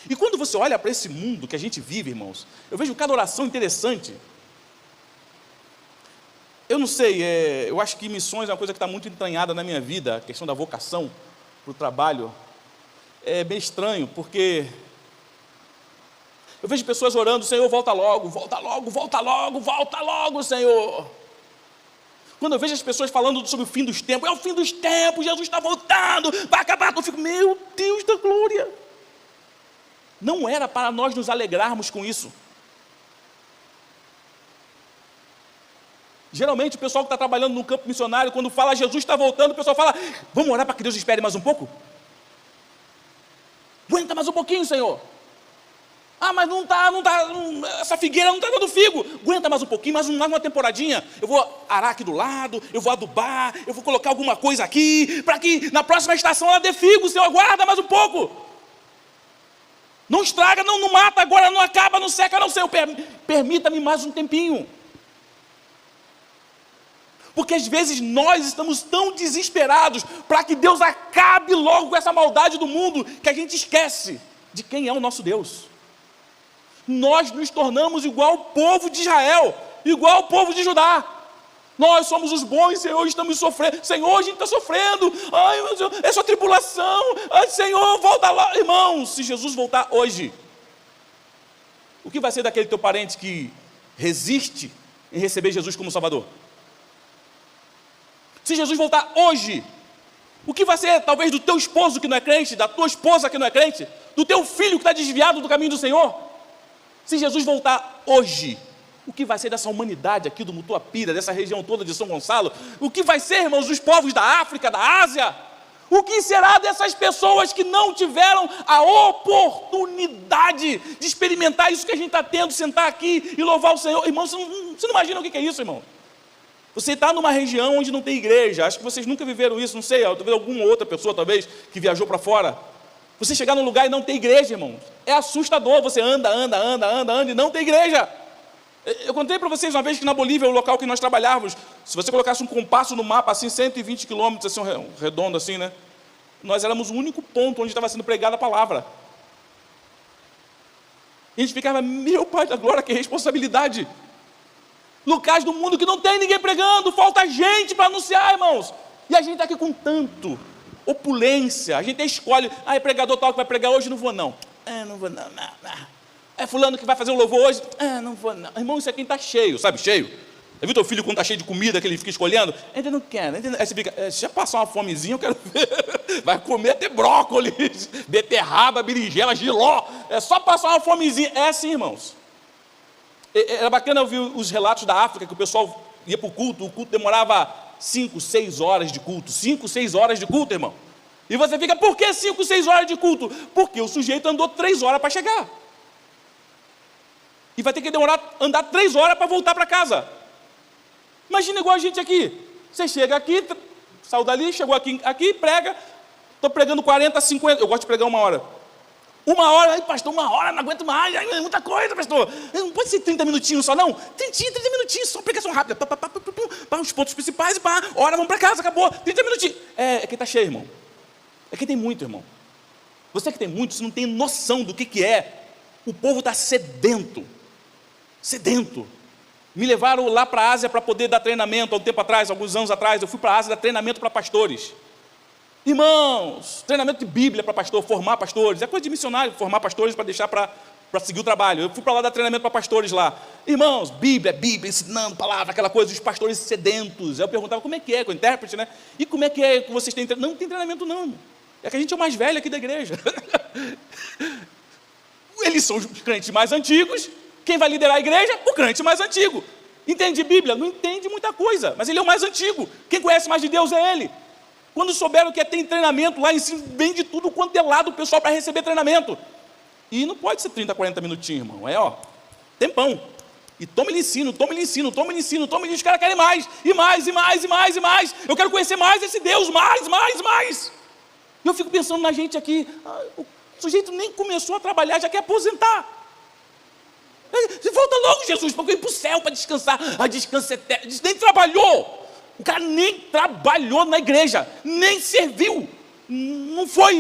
E quando você olha para esse mundo que a gente vive, irmãos, eu vejo cada oração interessante. Eu não sei, eu acho que missões é uma coisa que está muito entranhada na minha vida, a questão da vocação para o trabalho. É bem estranho, porque eu vejo pessoas orando, Senhor, volta logo, volta logo, volta logo, volta logo, Senhor. Quando eu vejo as pessoas falando sobre o fim dos tempos, é o fim dos tempos, Jesus está voltando, vai acabar, eu fico, meu Deus da glória. Não era para nós nos alegrarmos com isso. Geralmente o pessoal que está trabalhando no campo missionário, quando fala Jesus está voltando, o pessoal fala, vamos orar para que Deus espere mais um pouco? Aguenta mais um pouquinho, Senhor. Ah, mas não está, essa figueira não está dando figo. Aguenta mais um pouquinho, mais uma temporadinha. Eu vou arar aqui do lado, eu vou adubar, eu vou colocar alguma coisa aqui, para que na próxima estação ela dê figo, Senhor, aguarda mais um pouco. Não estraga, não mata agora, não acaba, não seca, não, Senhor, permita-me mais um tempinho. Porque às vezes nós estamos tão desesperados para que Deus acabe logo com essa maldade do mundo, que a gente esquece de quem é o nosso Deus. Nós nos tornamos igual ao povo de Israel, igual ao povo de Judá. Nós somos os bons, Senhor, estamos sofrendo. Senhor, a gente está sofrendo. Ai, meu Deus, é só tribulação. Ai, Senhor, volta lá. Irmão, se Jesus voltar hoje, o que vai ser daquele teu parente que resiste em receber Jesus como Salvador? Se Jesus voltar hoje, o que vai ser talvez do teu esposo que não é crente, da tua esposa que não é crente, do teu filho que está desviado do caminho do Senhor? Se Jesus voltar hoje, o que vai ser dessa humanidade aqui do Mutuapira, dessa região toda de São Gonçalo? O que vai ser, irmãos, dos povos da África, da Ásia? O que será dessas pessoas que não tiveram a oportunidade de experimentar isso que a gente está tendo, sentar aqui e louvar o Senhor? Irmão, você não imagina o que é isso, irmão? Você está numa região onde não tem igreja, acho que vocês nunca viveram isso, não sei, talvez alguma outra pessoa, talvez, que viajou para fora. Você chegar num lugar e não ter igreja, irmão, é assustador, você anda e não tem igreja. Eu contei para vocês uma vez que na Bolívia, o local que nós trabalhávamos, se você colocasse um compasso no mapa, assim, 120 quilômetros, assim, redondo assim, né? Nós éramos o único ponto onde estava sendo pregada a palavra. E a gente ficava, meu Pai da glória, que responsabilidade. Locais do mundo que não tem ninguém pregando, falta gente para anunciar, irmãos. E a gente está aqui com tanto opulência, a gente escolhe, é pregador tal que vai pregar hoje, não vou não. Não vou não. É fulano que vai fazer o louvor hoje, não vou não. Irmão, isso aqui está cheio, sabe, cheio. Já viu teu filho quando está cheio de comida, que ele fica escolhendo? Ainda não quero, aí você fica, se já passar uma fomezinha, eu quero ver. Vai comer até brócolis, beterraba, berinjela, giló, é só passar uma fomezinha. É assim, irmãos. Era bacana ouvir os relatos da África, que o pessoal ia para o culto demorava 5, 6 horas de culto, 5, 6 horas de culto, irmão. E você fica, por que 5, 6 horas de culto? Porque o sujeito andou 3 horas para chegar. E vai ter que andar 3 horas para voltar para casa. Imagina igual a gente aqui. Você chega aqui, saiu dali, chegou aqui, prega. Estou pregando 40, 50, eu gosto de pregar 1 hora. 1 hora, ai pastor, 1 hora, não aguento mais, ai, é muita coisa, pastor. Não pode ser 30 minutinhos só, não. 30 minutinhos, só pregação rápida. Os pontos principais e pá, hora, vamos para casa, acabou. 30 minutinhos. É quem está cheio, irmão. É quem tem muito, irmão. Você que tem muito, você não tem noção do que é. O povo está sedento. Sedento. Me levaram lá para a Ásia para poder dar treinamento há um tempo atrás, alguns anos atrás. Eu fui para a Ásia dar treinamento para pastores. Irmãos, treinamento de Bíblia para pastor, formar pastores. É coisa de missionário, formar pastores para deixar para seguir o trabalho. Eu fui para lá dar treinamento para pastores lá. Irmãos, Bíblia, ensinando palavra, aquela coisa, os pastores sedentos. Aí eu perguntava, como é que é com o intérprete, né? E como é que vocês têm treinamento? Não tem treinamento não, irmão. É que a gente é o mais velho aqui da igreja. Eles são os crentes mais antigos. Quem vai liderar a igreja? O crente mais antigo. Entende Bíblia? Não entende muita coisa, mas ele é o mais antigo. Quem conhece mais de Deus é ele. Quando souberam que tem treinamento lá em cima, vem de tudo quanto é lado o pessoal para receber treinamento. E não pode ser 30, 40 minutinhos, irmão. É, tempão. E toma-lhe ensino. Os caras querem mais. E mais. Eu quero conhecer mais esse Deus, mais. E eu fico pensando na gente aqui, o sujeito nem começou a trabalhar, já quer aposentar. Volta logo, Jesus, para eu ir para o céu, para descansar. A descanso eterno. Nem trabalhou. O cara nem trabalhou na igreja, nem serviu, não foi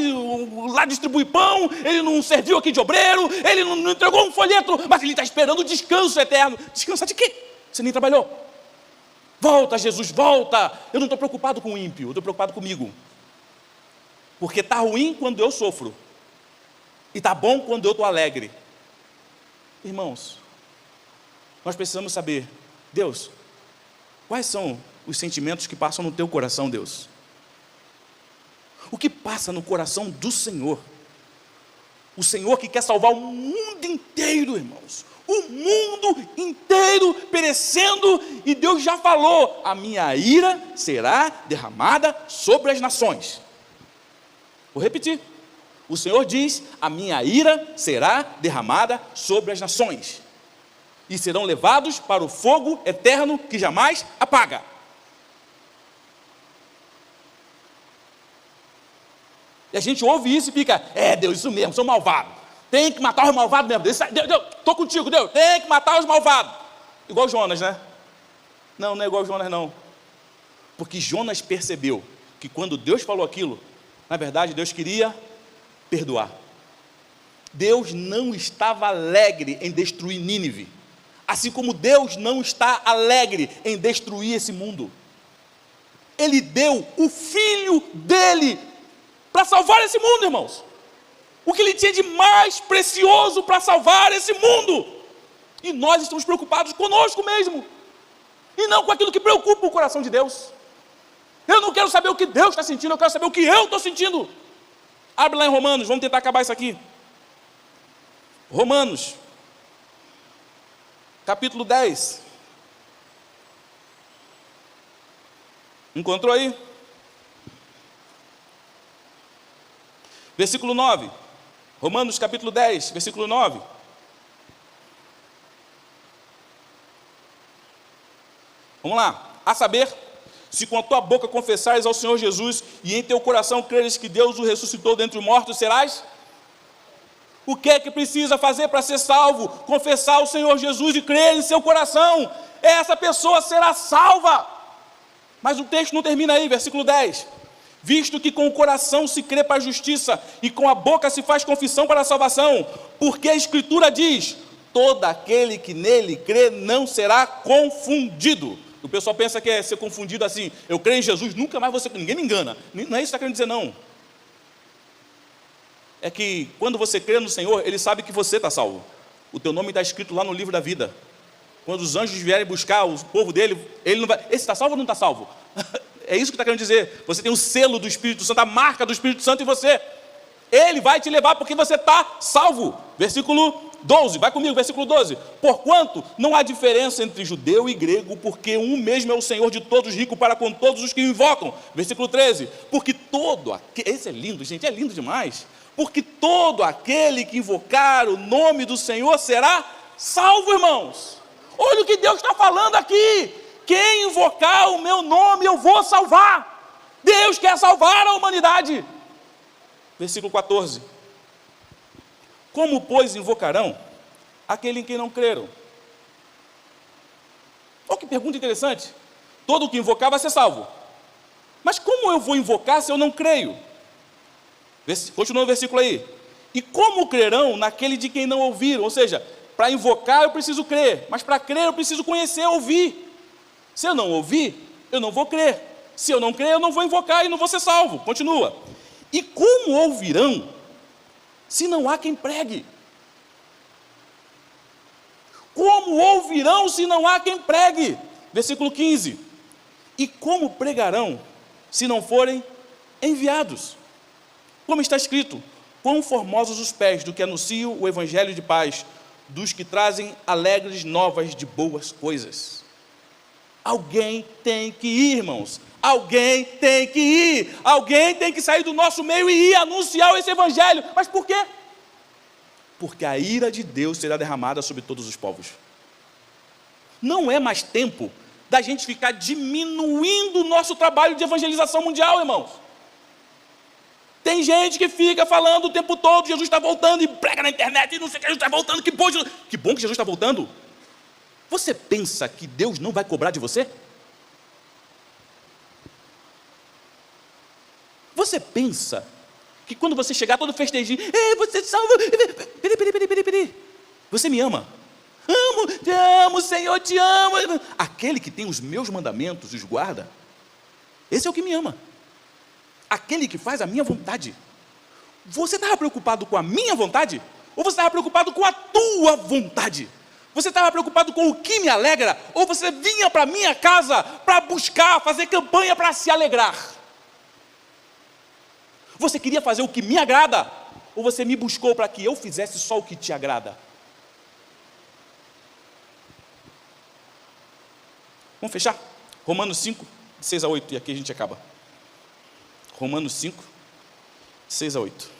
lá distribuir pão, ele não serviu aqui de obreiro, ele não entregou um folheto, mas ele está esperando o descanso eterno. Descansar de quê? Você nem trabalhou. Volta, Jesus, volta. Eu não estou preocupado com o ímpio, eu estou preocupado comigo. Porque está ruim quando eu sofro, e está bom quando eu estou alegre. Irmãos, nós precisamos saber, Deus, quais são os sentimentos que passam no teu coração, Deus? O que passa no coração do Senhor? O Senhor que quer salvar o mundo inteiro, irmãos. O mundo inteiro perecendo, e Deus já falou, a minha ira será derramada sobre as nações. Vou repetir. O Senhor diz, a minha ira será derramada sobre as nações, e serão levados para o fogo eterno que jamais apaga. E a gente ouve isso e fica, Deus, isso mesmo, sou malvado. Tem que matar os malvados mesmo. Deus, estou contigo, Deus, tem que matar os malvados. Igual Jonas, né? Não é igual Jonas, não. Porque Jonas percebeu que quando Deus falou aquilo, na verdade, Deus queria perdoar. Deus não estava alegre em destruir Nínive. Assim como Deus não está alegre em destruir esse mundo. Ele deu o Filho dele para salvar esse mundo, irmãos. O que ele tinha de mais precioso para salvar esse mundo. E nós estamos preocupados conosco mesmo. E não com aquilo que preocupa o coração de Deus. Eu não quero saber o que Deus está sentindo, eu quero saber o que eu estou sentindo. Abre lá em Romanos, vamos tentar acabar isso aqui. Romanos, capítulo 10. Encontrou aí? Versículo 9. Romanos capítulo 10, versículo 9. Vamos lá. A saber, se com a tua boca confessares ao Senhor Jesus e em teu coração creres que Deus o ressuscitou dentre os mortos, serás? O que é que precisa fazer para ser salvo? Confessar o Senhor Jesus e crer em seu coração. Essa pessoa será salva. Mas o texto não termina aí, versículo 10. Visto que com o coração se crê para a justiça e com a boca se faz confissão para a salvação, porque a Escritura diz, todo aquele que nele crê não será confundido. O pessoal pensa que é ser confundido assim, eu creio em Jesus, nunca mais você, ninguém me engana. Não é isso que está querendo dizer, não. É que quando você crê no Senhor, Ele sabe que você está salvo. O teu nome está escrito lá no livro da vida. Quando os anjos vierem buscar o povo dele, ele não vai, esse está salvo ou não está salvo? É isso que está querendo dizer. Você tem o selo do Espírito Santo, a marca do Espírito Santo em você. Ele vai te levar porque você está salvo. Versículo 12, vai comigo, versículo 12. Porquanto não há diferença entre judeu e grego, porque um mesmo é o Senhor de todos, rico para com todos os que o invocam. Versículo 13. Porque todo aquele, esse é lindo, gente, é lindo demais. Porque todo aquele que invocar o nome do Senhor será salvo, irmãos. Olha o que Deus está falando aqui. Quem invocar o meu nome, eu vou salvar. Deus quer salvar a humanidade. Versículo 14. Como, pois, invocarão aquele em quem não creram? Olha que pergunta interessante. Todo que invocar vai ser salvo. Mas como eu vou invocar se eu não creio? Continua o versículo aí. E como crerão naquele de quem não ouviram? Ou seja, para invocar eu preciso crer, mas para crer eu preciso conhecer, ouvir. Se eu não ouvir, eu não vou crer. Se eu não crer, eu não vou invocar e não vou ser salvo. Continua. E como ouvirão se não há quem pregue? Como ouvirão se não há quem pregue? Versículo 15. E como pregarão se não forem enviados? Como está escrito: quão formosos os pés do que anunciam o evangelho de paz, dos que trazem alegres novas de boas coisas. Alguém tem que ir, irmãos. Alguém tem que ir. Alguém tem que sair do nosso meio e ir anunciar esse evangelho. Mas por quê? Porque a ira de Deus será derramada sobre todos os povos. Não é mais tempo da gente ficar diminuindo o nosso trabalho de evangelização mundial, irmãos. Tem gente que fica falando o tempo todo: Jesus está voltando, e prega na internet, e não sei o que, Jesus está voltando, que bom que Jesus está voltando. Você pensa que Deus não vai cobrar de você? Você pensa que quando você chegar todo festejinho, você salva, peraí, você me ama? Amo, te amo, Senhor, te amo. Aquele que tem os meus mandamentos e os guarda, esse é o que me ama. Aquele que faz a minha vontade. Você estava preocupado com a minha vontade? Ou você estava preocupado com a tua vontade? Você estava preocupado com o que me alegra? Ou você vinha para a minha casa para buscar, fazer campanha para se alegrar? Você queria fazer o que me agrada? Ou você me buscou para que eu fizesse só o que te agrada? Vamos fechar? Romanos 5, 6 a 8, e aqui a gente acaba. Romanos 5, 6 a 8.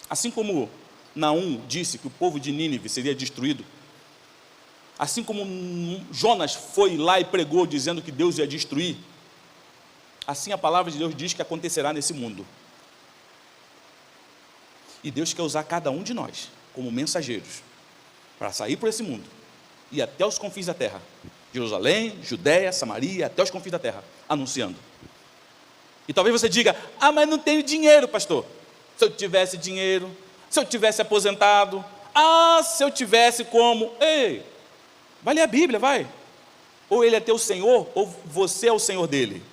Assim como Naum disse que o povo de Nínive seria destruído, assim como Jonas foi lá e pregou dizendo que Deus ia destruir, assim a palavra de Deus diz que acontecerá nesse mundo. E Deus quer usar cada um de nós como mensageiros para sair por esse mundo e até os confins da terra, Jerusalém, Judéia, Samaria, até os confins da terra, anunciando. E talvez você diga: mas não tenho dinheiro, pastor. Se eu tivesse dinheiro, se eu tivesse aposentado, se eu tivesse como... Ei, vai ler a Bíblia, vai. Ou ele é teu Senhor, ou você é o Senhor dele.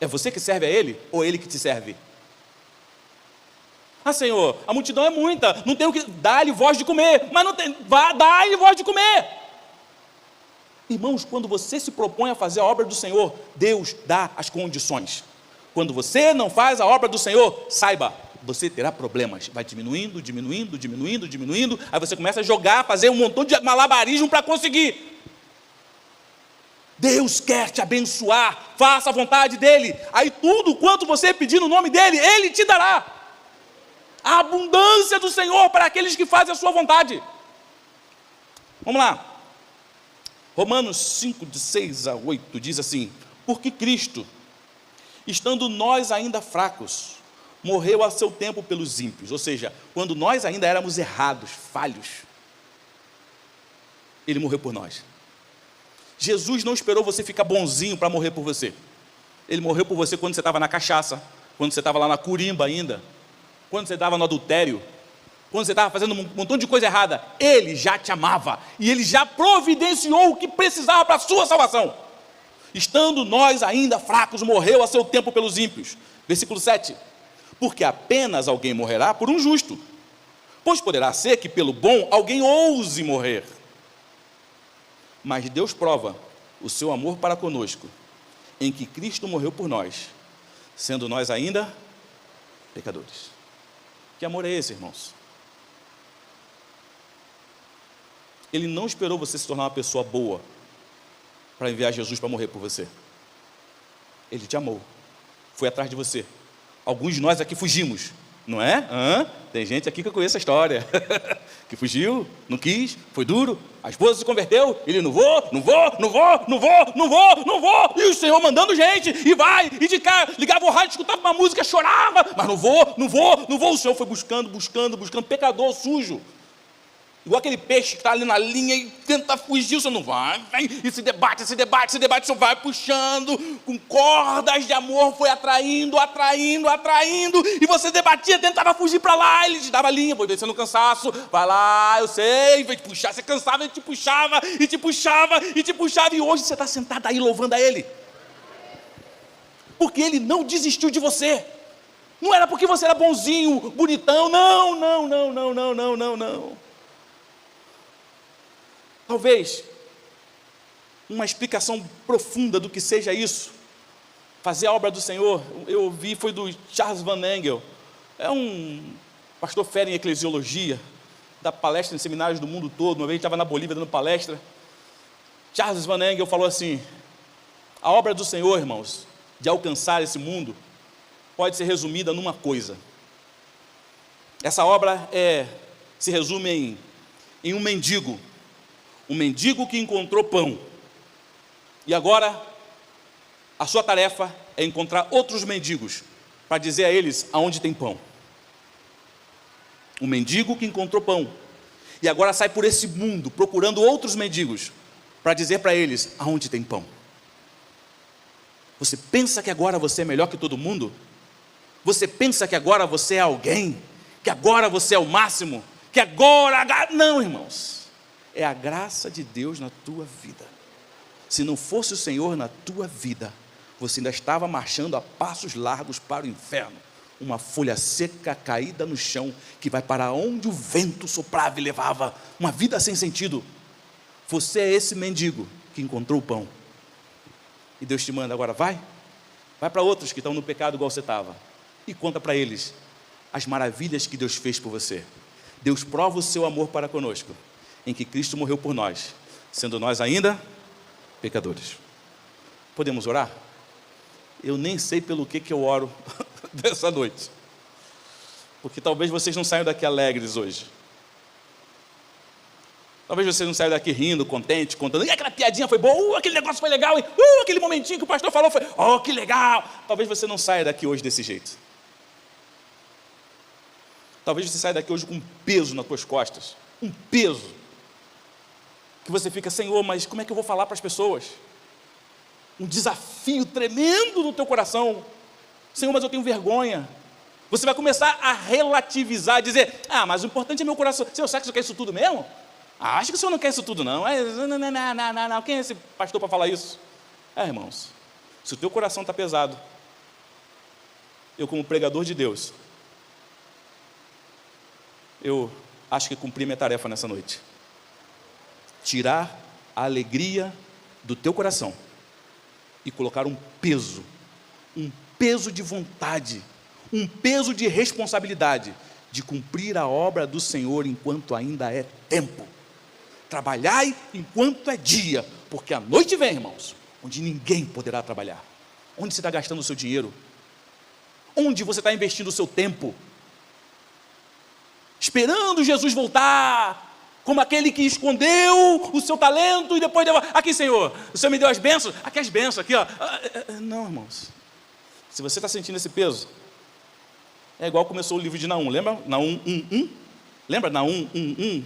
É você que serve a ele, ou ele que te serve? Senhor, a multidão é muita, não tem o que... Dá-lhe voz de comer, mas não tem... Dá-lhe voz de comer. Irmãos, quando você se propõe a fazer a obra do Senhor, Deus dá as condições. Quando você não faz a obra do Senhor, saiba, você terá problemas. Vai diminuindo, aí você começa a jogar, fazer um montão de malabarismo para conseguir. Deus quer te abençoar, faça a vontade dEle, aí tudo quanto você pedir no nome dEle, Ele te dará. A abundância do Senhor para aqueles que fazem a sua vontade. Vamos lá. Romanos 5, de 6 a 8, diz assim: porque Cristo, estando nós ainda fracos, morreu a seu tempo pelos ímpios. Ou seja, quando nós ainda éramos errados, falhos, Ele morreu por nós. Jesus não esperou você ficar bonzinho para morrer por você. Ele morreu por você quando você estava na cachaça, quando você estava lá na curimba ainda, quando você estava no adultério, quando você estava fazendo um montão de coisa errada. Ele já te amava e Ele já providenciou o que precisava para a sua salvação. Estando nós ainda fracos, morreu a seu tempo pelos ímpios. Versículo 7. Porque apenas alguém morrerá por um justo, pois poderá ser que pelo bom alguém ouse morrer. Mas Deus prova o seu amor para conosco, em que Cristo morreu por nós, sendo nós ainda pecadores. Que amor é esse, irmãos? Ele não esperou você se tornar uma pessoa boa para enviar Jesus para morrer por você. Ele te amou, foi atrás de você, Alguns de nós aqui fugimos, não é? Tem gente aqui que eu conheço a história, que fugiu, não quis, foi duro, a esposa se converteu, ele não vou, e o Senhor mandando gente, e vai, e de cá, ligava o rádio, escutava uma música, chorava, mas não vou, o Senhor foi buscando, pecador sujo, igual aquele peixe que está ali na linha e tenta fugir, o Senhor não vai, e se debate, o Senhor vai puxando, com cordas de amor, foi atraindo, e você debatia, tentava fugir para lá, ele te dava linha, foi vencendo o cansaço, vai lá, eu sei, vai te puxar, você cansava, ele te puxava, e hoje você está sentado aí louvando a Ele, porque Ele não desistiu de você, não era porque você era bonzinho, bonitão, não. Talvez uma explicação profunda do que seja isso, fazer a obra do Senhor, eu ouvi, foi do Charles Van Engel, é um pastor fera em eclesiologia, dá palestra em seminários do mundo todo. Uma vez ele estava na Bolívia dando palestra, Charles Van Engel falou assim: a obra do Senhor, irmãos, de alcançar esse mundo, pode ser resumida numa coisa. Essa obra se resume em um mendigo que encontrou pão, e agora a sua tarefa é encontrar outros mendigos, para dizer a eles aonde tem pão. Um mendigo que encontrou pão, e agora sai por esse mundo, procurando outros mendigos, para dizer para eles aonde tem pão. Você pensa que agora você é melhor que todo mundo? Você pensa que agora você é alguém? Que agora você é o máximo? Que agora... Não, irmãos. É a graça de Deus na tua vida. Se não fosse o Senhor na tua vida, você ainda estava marchando a passos largos para o inferno. Uma folha seca caída no chão, que vai para onde o vento soprava e levava. Uma vida sem sentido. Você é esse mendigo que encontrou o pão. E Deus te manda agora, vai para outros que estão no pecado igual você estava, e conta para eles as maravilhas que Deus fez por você. Deus prova o seu amor para conosco, em que Cristo morreu por nós, sendo nós ainda pecadores. Podemos orar? Eu nem sei pelo que eu oro dessa noite, porque talvez vocês não saiam daqui alegres hoje. Talvez vocês não saiam daqui rindo, contente, contando, e aquela piadinha foi boa, aquele negócio foi legal, e aquele momentinho que o pastor falou foi, que legal. Talvez você não saia daqui hoje desse jeito. Talvez você saia daqui hoje com um peso nas tuas costas, um peso, que você fica, Senhor, mas como é que eu vou falar para as pessoas? Um desafio tremendo no teu coração. Senhor, mas eu tenho vergonha. Você vai começar a relativizar, dizer, mas o importante é meu coração. Senhor, será que você quer isso tudo mesmo? Acho que o Senhor não quer isso tudo não. Não. Quem é esse pastor para falar isso? Irmãos, se o teu coração está pesado, eu como pregador de Deus, eu acho que cumpri minha tarefa nessa noite. Tirar a alegria do teu coração e colocar um peso de vontade, um peso de responsabilidade de cumprir a obra do Senhor enquanto ainda é tempo. Trabalhai enquanto é dia, porque a noite vem, irmãos, onde ninguém poderá trabalhar. Onde você está gastando o seu dinheiro? Onde você está investindo o seu tempo? Esperando Jesus voltar, como aquele que escondeu o seu talento e depois deu, aqui Senhor, o Senhor me deu as bênçãos, aqui as bênçãos, aqui ó. Não, irmãos, se você está sentindo esse peso, é igual começou o livro de Naum, lembra? Naum 1:1? Lembra Naum 1:1?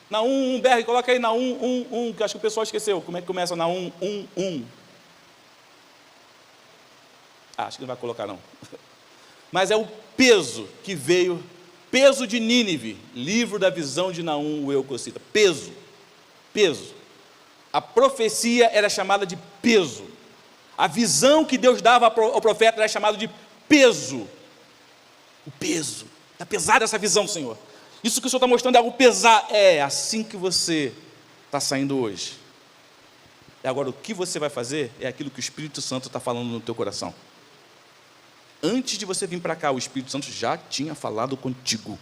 Naum 1, BR, coloca aí Naum 1:1, que acho que o pessoal esqueceu, como é que começa Naum 1:1? Acho que não vai colocar não. Mas é o peso que veio, peso de Nínive, livro da visão de Naum, o Eucocita, peso. A profecia era chamada de peso. A visão que Deus dava ao profeta era chamada de peso. O peso, está pesada essa visão, Senhor. Isso que o Senhor está mostrando é algo pesado. É assim que você está saindo hoje. E agora o que você vai fazer é aquilo que o Espírito Santo está falando no teu coração. Antes de você vir para cá, o Espírito Santo já tinha falado contigo.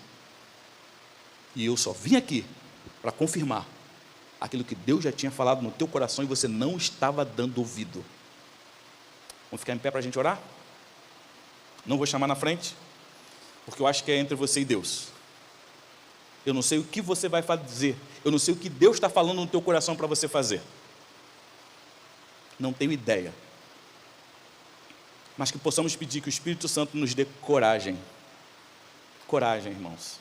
E eu só vim aqui para confirmar aquilo que Deus já tinha falado no teu coração e você não estava dando ouvido. Vamos ficar em pé para a gente orar? Não vou chamar na frente, porque eu acho que é entre você e Deus. Eu não sei o que você vai fazer. Eu não sei o que Deus está falando no teu coração para você fazer. Não tenho ideia. Mas que possamos pedir que o Espírito Santo nos dê coragem. Coragem, irmãos.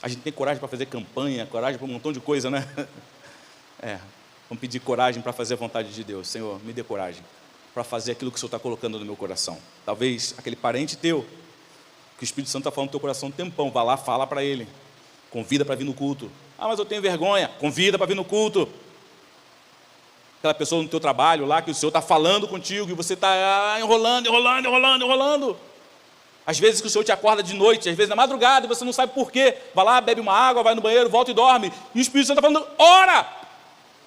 A gente tem coragem para fazer campanha, coragem para um montão de coisa, né? Vamos pedir coragem para fazer a vontade de Deus. Senhor, me dê coragem para fazer aquilo que o Senhor está colocando no meu coração. Talvez aquele parente teu, que o Espírito Santo está falando no teu coração um tempão, vá lá, fala para ele. Convida para vir no culto. Ah, mas eu tenho vergonha. Convida para vir no culto. Aquela pessoa no teu trabalho lá, que o Senhor está falando contigo, e você está enrolando. Às vezes que o Senhor te acorda de noite, às vezes na madrugada, e você não sabe por quê. Vai lá, bebe uma água, vai no banheiro, volta e dorme. E o Espírito Santo está falando, ora!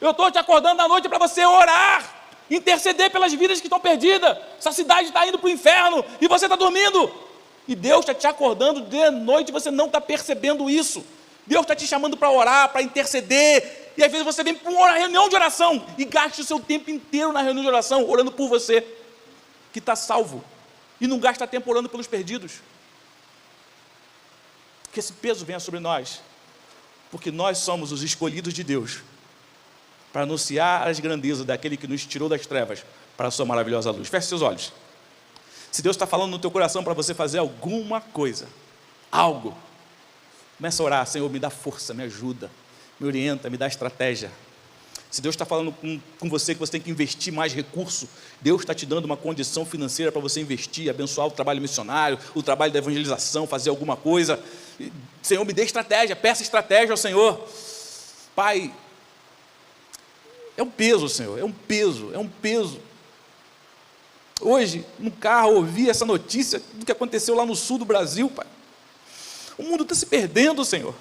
Eu estou te acordando à noite para você orar, interceder pelas vidas que estão perdidas. Essa cidade está indo para o inferno, e você está dormindo. E Deus está te acordando de noite, e você não está percebendo isso. Deus está te chamando para orar, para interceder. E às vezes você vem para uma reunião de oração e gasta o seu tempo inteiro na reunião de oração, orando por você, que está salvo. E não gasta tempo orando pelos perdidos. Que esse peso venha sobre nós. Porque nós somos os escolhidos de Deus para anunciar as grandezas daquele que nos tirou das trevas para a sua maravilhosa luz. Feche seus olhos. Se Deus está falando no teu coração para você fazer alguma coisa, algo, começa a orar. Senhor, me dá força, me ajuda, me orienta, me dá estratégia. Se Deus está falando com você que você tem que investir mais recurso, Deus está te dando uma condição financeira para você investir, abençoar o trabalho missionário, o trabalho da evangelização, fazer alguma coisa. Senhor, me dê estratégia, peça estratégia ao Senhor. Pai, é um peso, Senhor, é um peso. Hoje, no carro, ouvi essa notícia do que aconteceu lá no sul do Brasil, Pai. O mundo está se perdendo, Senhor.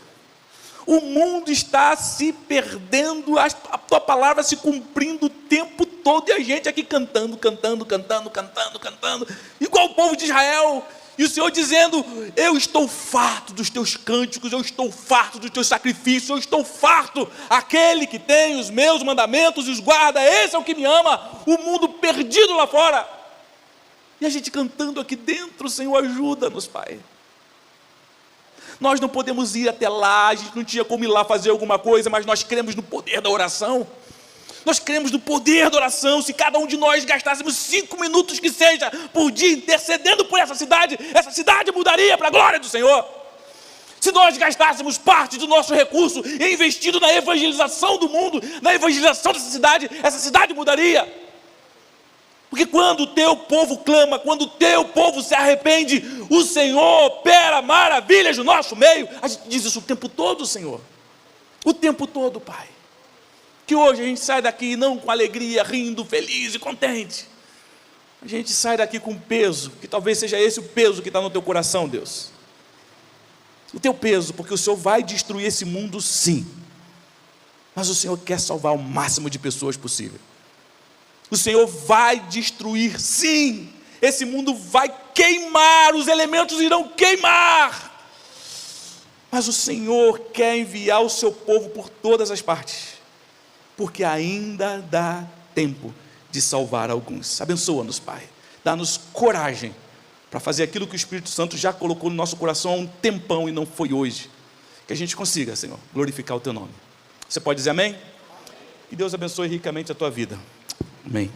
O mundo está se perdendo, a tua palavra se cumprindo o tempo todo, e a gente aqui cantando, igual o povo de Israel, e o Senhor dizendo, eu estou farto dos teus cânticos, eu estou farto dos teus sacrifícios, eu estou farto, aquele que tem os meus mandamentos e os guarda, esse é o que me ama. O mundo perdido lá fora, e a gente cantando aqui dentro, Senhor, ajuda-nos, Pai. Nós não podemos ir até lá, a gente não tinha como ir lá fazer alguma coisa, mas nós cremos no poder da oração. Nós cremos no poder da oração. Se cada um de nós gastássemos 5 minutos que seja por dia intercedendo por essa cidade mudaria para a glória do Senhor. Se nós gastássemos parte do nosso recurso investido na evangelização do mundo, na evangelização essa cidade mudaria. Porque quando o teu povo clama, quando o teu povo se arrepende, o Senhor opera maravilhas no nosso meio. A gente diz isso o tempo todo, Senhor. O tempo todo, Pai. Que hoje a gente sai daqui não com alegria, rindo, feliz e contente. A gente sai daqui com peso, que talvez seja esse o peso que está no teu coração, Deus. O teu peso, porque o Senhor vai destruir esse mundo, sim. Mas o Senhor quer salvar o máximo de pessoas possível. O Senhor vai destruir, sim. Esse mundo vai queimar, os elementos irão queimar. Mas o Senhor quer enviar o seu povo por todas as partes, porque ainda dá tempo de salvar alguns. Abençoa-nos, Pai. Dá-nos coragem para fazer aquilo que o Espírito Santo já colocou no nosso coração há um tempão e não foi hoje. Que a gente consiga, Senhor, glorificar o Teu nome. Você pode dizer amém? Que Deus abençoe ricamente a tua vida. Amém.